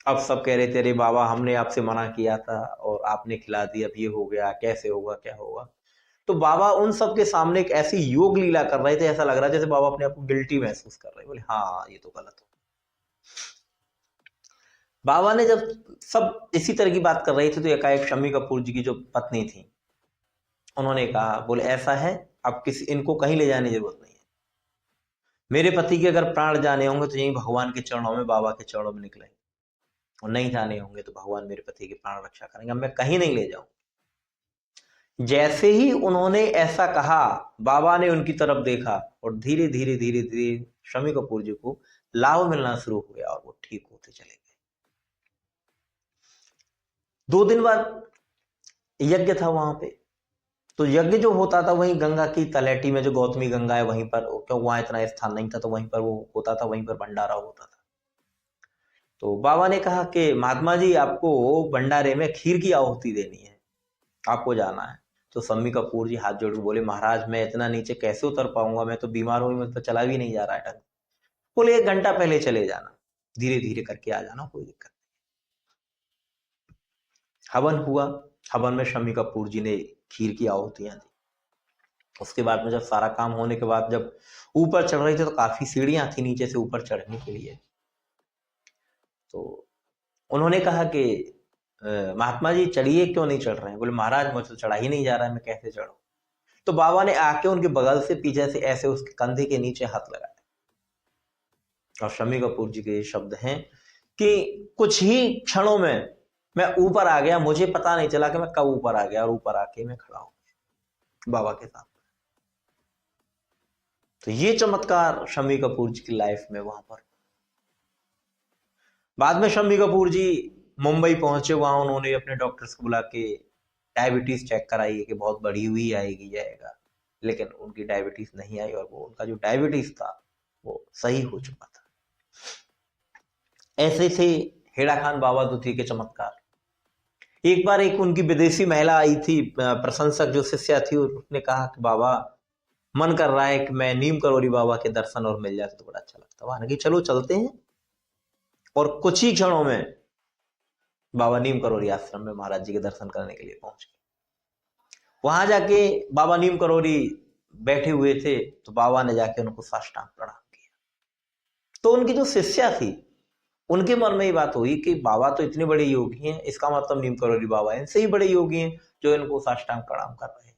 अब सब कह रहे थे अरे बाबा हमने आपसे मना किया था और आपने खिला दिया, अब ये हो गया, कैसे होगा, क्या होगा। तो बाबा उन सब के सामने एक ऐसी योग लीला कर रहे थे, ऐसा लग रहा है जैसे बाबा अपने आप को गिल्टी महसूस कर रहे, बोले हाँ ये तो गलत हो। बाबा ने जब सब इसी तरह की बात कर रही थी तो एकाएक शम्मी कपूर जी की जो पत्नी थी, उन्होंने कहा, बोले ऐसा है अब इनको कहीं ले जाने की जरूरत नहीं है। मेरे पति के अगर प्राण जाने होंगे तो यही भगवान के चरणों में, बाबा के चरणों में निकलेंगे, और नहीं जाने होंगे तो भगवान मेरे पति की प्राण रक्षा करेंगे, अब मैं कहीं नहीं ले जाऊं। जैसे ही उन्होंने ऐसा कहा, बाबा ने उनकी तरफ देखा और धीरे धीरे धीरे धीरे शम्मी कपूर जी को लाभ मिलना शुरू हो गया और वो ठीक होते चले गए। 2 दिन बाद यज्ञ था वहां पे। तो यज्ञ जो होता था वहीं गंगा की तलहटी में, जो गौतमी गंगा है वहीं पर, क्यों वहां इतना स्थान नहीं था तो वहीं पर वो होता था, वहीं पर भंडारा होता था। तो बाबा ने कहा कि महात्मा जी आपको भंडारे में खीर की आहुति देनी है, आपको जाना है। तो शम्मी कपूर जी हाथ जोड़ के बोले महाराज मैं इतना नीचे कैसे उतर पाऊंगा, मैं तो बीमार हूं, मैं तो चला भी नहीं जा रहा है ढंग। बोले 1 घंटा पहले चले जाना, धीरे धीरे करके आ जाना, कोई दिक्कत नहीं। हवन हुआ, हवन में शम्मी कपूर जी ने खीर की आहुतियां दी। उसके बाद में जब सारा काम होने के बाद जब ऊपर चढ़ रहे थे तो काफी सीढ़ियां थी नीचे से ऊपर चढ़ने के लिए। तो उन्होंने कहा कि महात्मा जी चढ़िए, क्यों नहीं चढ़ रहे हैं। बोले महाराज मुझे तो चढ़ा ही नहीं जा रहा है, मैं कैसे चढ़ूं। तो बाबा ने आके उनके बगल से पीछे से ऐसे उसके कंधे के नीचे हाथ लगाया और शम्मी कपूर जी के ये शब्द हैं कि कुछ ही क्षणों में मैं ऊपर आ गया, मुझे पता नहीं चला कि मैं कब ऊपर आ गया, और ऊपर आके मैं खड़ा हूं बाबा के साथ। तो ये चमत्कार शम्मी कपूर जी की लाइफ में वहां पर। बाद में शम्मी कपूर जी मुंबई पहुंचे, वहां उन्होंने अपने डॉक्टर्स को बुला के डायबिटीज चेक कराई है कि बहुत बढ़ी हुई आएगी जाएगा, लेकिन उनकी डायबिटीज नहीं आई, और वो उनका जो डायबिटीज था वो सही हो चुका था। ऐसे थे हेड़ा खान बाबा द्वितीय के चमत्कार। एक बार एक उनकी विदेशी महिला आई थी, प्रशंसक जो शिष्या थी, उसने कहा कि बाबा मन कर रहा है कि मैं नीम करोली बाबा के दर्शन और मिल जाते तो बड़ा अच्छा लगता। वहां कि चलो चलते हैं, और कुछ ही क्षणों में बाबा नीम करोली आश्रम में महाराज जी के दर्शन करने के लिए पहुंच गए। वहां जाके बाबा नीम करोली बैठे हुए थे, तो बाबा ने जाके उनको साष्टांग प्रणाम किया। तो उनकी जो शिष्या थी, उनके मन में ये बात हुई कि बाबा तो इतने बड़े योगी हैं, इसका मतलब नीम करोली बाबा इनसे ही बड़े योगी हैं जो इनको साष्टांग प्रणाम कर रहे हैं।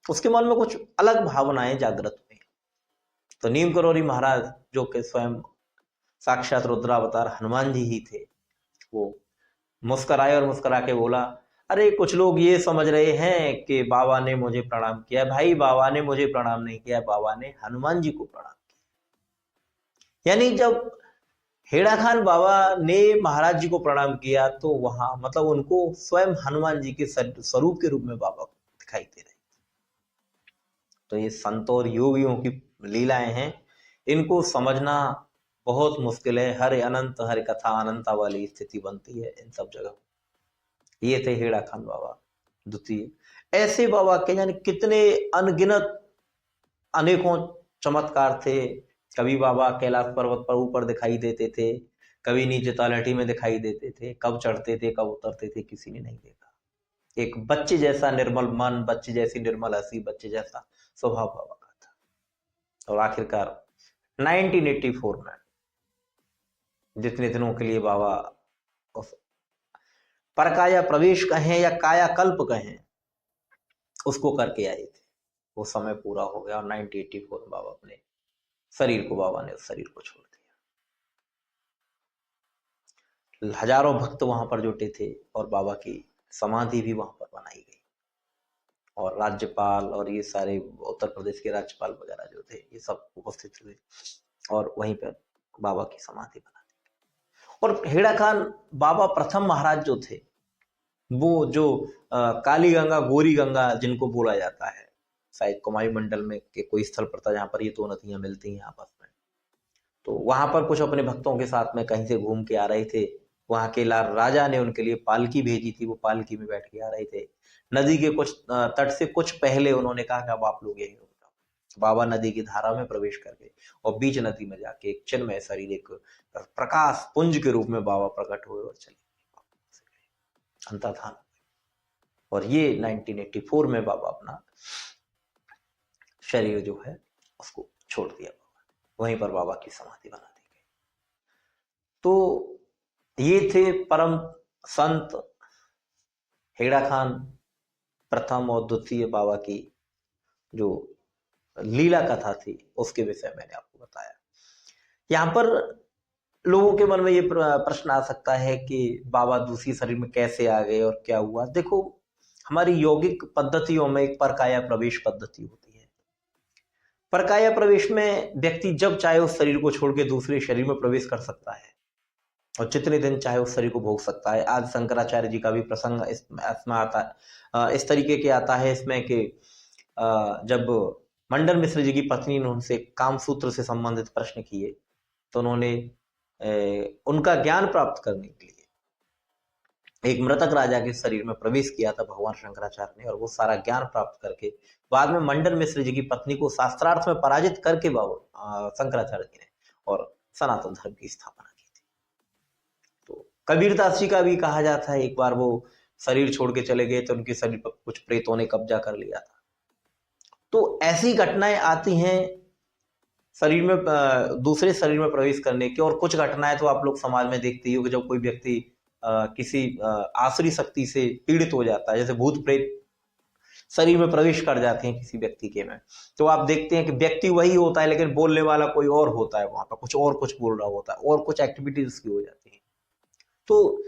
उसके मन में कुछ अलग भावनाएं जागृत हुई। तो नीम करोली महाराज, जो कि स्वयं साक्षात रुद्रावतार हनुमान जी ही थे, वो मुस्कराए और मुस्करा के बोला, अरे कुछ लोग ये समझ रहे हैं कि बाबा ने मुझे प्रणाम किया। भाई बाबा ने मुझे प्रणाम नहीं किया, बाबा ने हनुमान जी को प्रणाम किया। यानी जब हेड़ा खान बाबा ने महाराज जी को प्रणाम किया, तो वहां मतलब उनको स्वयं हनुमान जी के स्वरूप के रूप में बाबा दिखाई दे रहे। तो ये संत और योगियों की लीलाएं हैं, इनको समझना बहुत मुश्किल है। हर अनंत हर कथा अनंता वाली स्थिति बनती है इन सब जगह। ये थे हेड़ा खान बाबा द्वितीय। ऐसे बाबा के यानी कितने अनगिनत अनेकों चमत्कार थे। कभी बाबा कैलाश पर्वत पर ऊपर दिखाई देते थे, कभी नीचे तलहटी में दिखाई देते थे, कब चढ़ते थे कब उतरते थे किसी ने नहीं देखा। एक बच्चे जैसा निर्मल मन, बच्चे जैसी निर्मल हंसी, बच्चे जैसा स्वभाव बाबा का था। और आखिरकार 1984 में जितने दिनों के लिए बाबा उस परकाया प्रवेश कहें या कायाकल्प कहें, उसको करके आए थे, वो समय पूरा हो गया, और 1984 में बाबा अपने शरीर को, बाबा ने उस शरीर को छोड़ दिया। हजारों भक्त वहां पर जुटे थे, और बाबा की समाधि भी वहां पर बनाई गई, और राज्यपाल और ये सारे उत्तर प्रदेश के राज्यपाल वगैरह जो थे, ये सब उपस्थित हुए, और वहीं पर बाबा की समाधि बना दी। और हेड़ा खान बाबा प्रथम महाराज जो थे, वो जो काली गंगा गोरी गंगा जिनको बोला जाता है, शायद कुमायूं मंडल में के कोई स्थल पर था जहां पर ये दो नदियां मिलती हैं आपस में। तो वहां पर कुछ अपने भक्तों के साथ में कहीं से घूम के आ रहे थे, वहां के राजा ने उनके लिए पालकी भेजी थी, वो पालकी में बैठ के आ रहे थे। नदी के कुछ तट से कुछ पहले उन्होंने कहा कि अब आप लोग यही रुक जाओ। बाबा नदी की धारा में प्रवेश कर गए, और बीच नदी में जाके एक चिन्मय शरीर, एक प्रकाश पुंज के रूप में बाबा प्रकट हुए और चले अंतर्धान। और ये 1984 में बाबा अपना शरीर जो है उसको छोड़ दिया बाबा, वहीं पर बाबा की समाधि बना दी गई। तो ये थे परम संत हेड़ा खान प्रथम और द्वितीय बाबा की जो लीला कथा थी, उसके विषय मैंने आपको बताया। यहाँ पर लोगों के मन में ये प्रश्न आ सकता है कि बाबा दूसरी शरीर में कैसे आ गए और क्या हुआ। देखो, हमारी यौगिक पद्धतियों में एक परकाया प्रवेश पद्धति होती है। परकाया प्रवेश में व्यक्ति जब चाहे उस शरीर को छोड़ के दूसरे शरीर में प्रवेश कर सकता है, और जितने दिन चाहे उस शरीर को भोग सकता है। आज शंकराचार्य जी का भी प्रसंग इसमें आता है, इस तरीके के आता है इसमें कि जब मंडन मिश्र जी की पत्नी ने उनसे कामसूत्र से संबंधित प्रश्न किए, तो उन्होंने उनका ज्ञान प्राप्त करने के लिए एक मृतक राजा के शरीर में प्रवेश किया था भगवान शंकराचार्य ने, और वो सारा ज्ञान प्राप्त करके बाद में मंडन मिश्र जी की पत्नी को शास्त्रार्थ में पराजित करके बाबा शंकराचार्य जी ने और सनातन धर्म की स्थापना की थी। तो कबीरदास जी का भी कहा जाता है, एक बार वो शरीर छोड़ के चले गए तो उनके शरीर पर कुछ प्रेतों ने कब्जा कर लिया था। तो ऐसी घटनाएं आती हैं शरीर में, दूसरे शरीर में प्रवेश करने की। और कुछ घटनाएं तो आप लोग समाज में देखते ही हो कि जब कोई व्यक्ति किसी आसुरी शक्ति से पीड़ित हो जाता है, जैसे भूत प्रेत शरीर में प्रवेश कर जाते हैं किसी व्यक्ति के में, तो आप देखते हैं कि व्यक्ति वही होता है लेकिन बोलने वाला कोई और होता है, वहां पर कुछ बोल रहा होता है और कुछ एक्टिविटीज उसकी हो जाती है। तो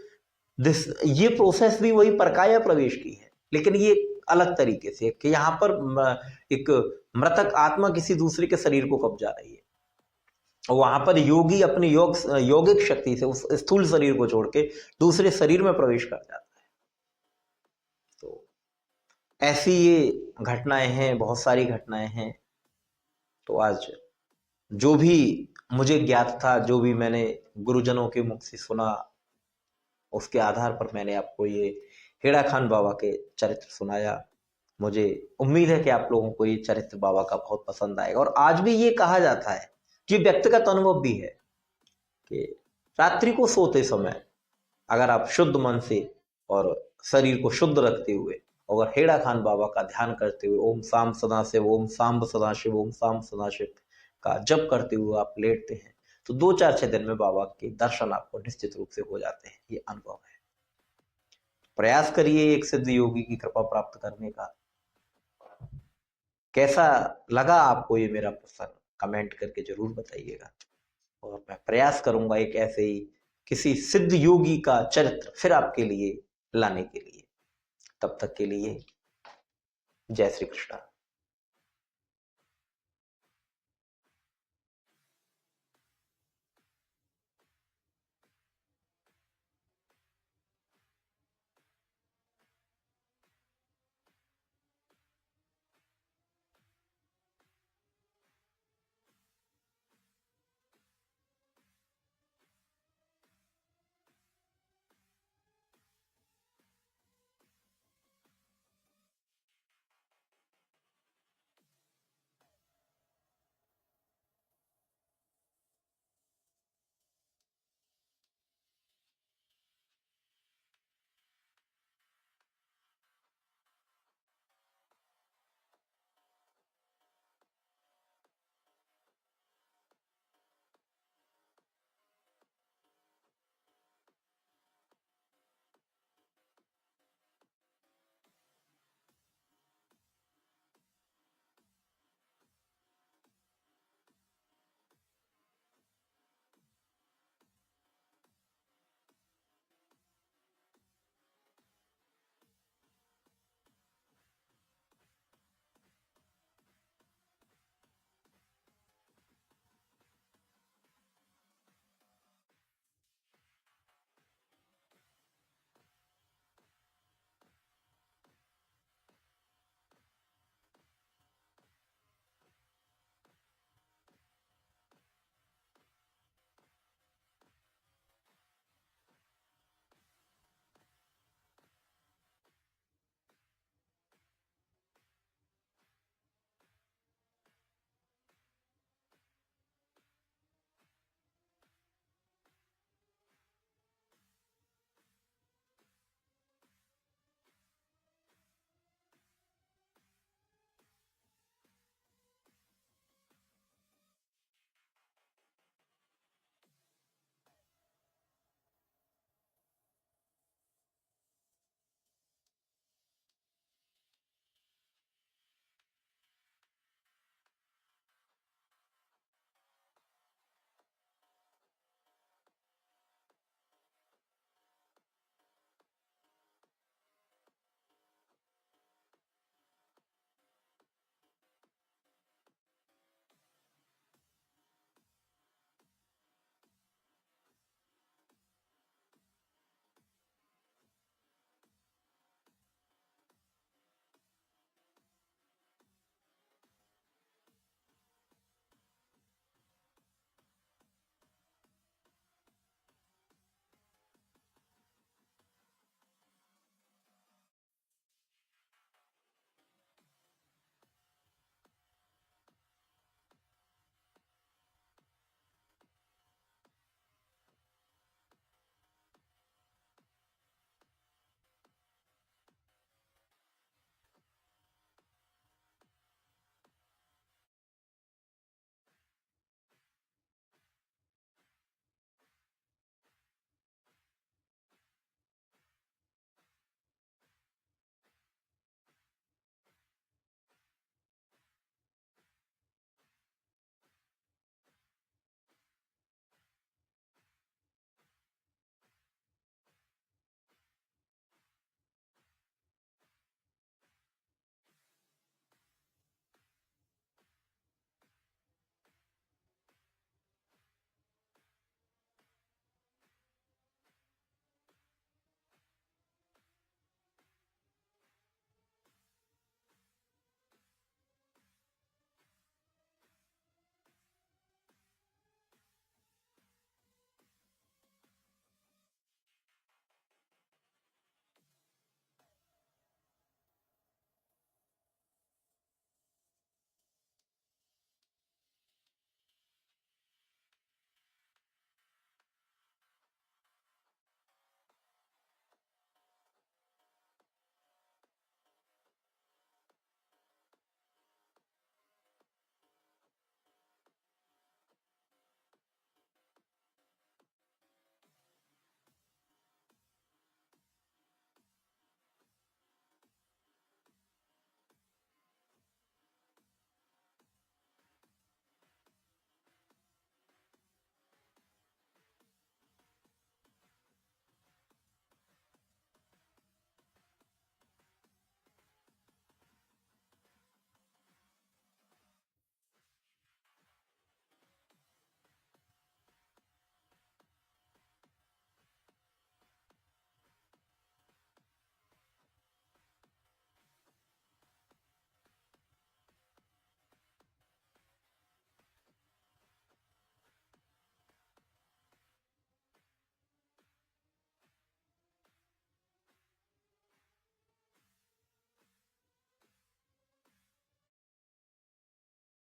ये प्रोसेस भी वही परकाया प्रवेश की है, लेकिन ये अलग तरीके से कि यहाँ पर एक मृतक आत्मा किसी दूसरे के शरीर को कब्जा रही है, और वहां पर योगी अपनी यौगिक शक्ति से उस स्थूल शरीर को छोड़ के दूसरे शरीर में प्रवेश कर जाता है। तो ऐसी ये घटनाएं हैं, बहुत सारी घटनाएं हैं। तो आज जो भी मुझे ज्ञात था, जो भी मैंने गुरुजनों के मुख से सुना, उसके आधार पर मैंने आपको ये हेड़ा खान बाबा के चरित्र सुनाया। मुझे उम्मीद है कि आप लोगों को ये चरित्र बाबा का बहुत पसंद आएगा। और आज भी ये कहा जाता है, ये व्यक्तिगत अनुभव भी है, कि रात्रि को सोते समय अगर आप शुद्ध मन से और शरीर को शुद्ध रखते हुए अगर हेड़ा खान बाबा का ध्यान करते हुए ओम शाम सदाशिव, ओम सांब सदाशिव, ओम शाम सदाशिव का जप करते हुए आप लेटते हैं, तो 2-4-6 दिन में बाबा के दर्शन आपको निश्चित रूप से हो जाते हैं। ये अनुभव है। प्रयास करिए एक सिद्ध योगी की कृपा प्राप्त करने का। कैसा लगा आपको ये मेरा प्रसंग, कमेंट करके जरूर बताइएगा, और मैं प्रयास करूंगा एक ऐसे ही किसी सिद्ध योगी का चरित्र फिर आपके लिए लाने के लिए। तब तक के लिए जय श्री कृष्ण।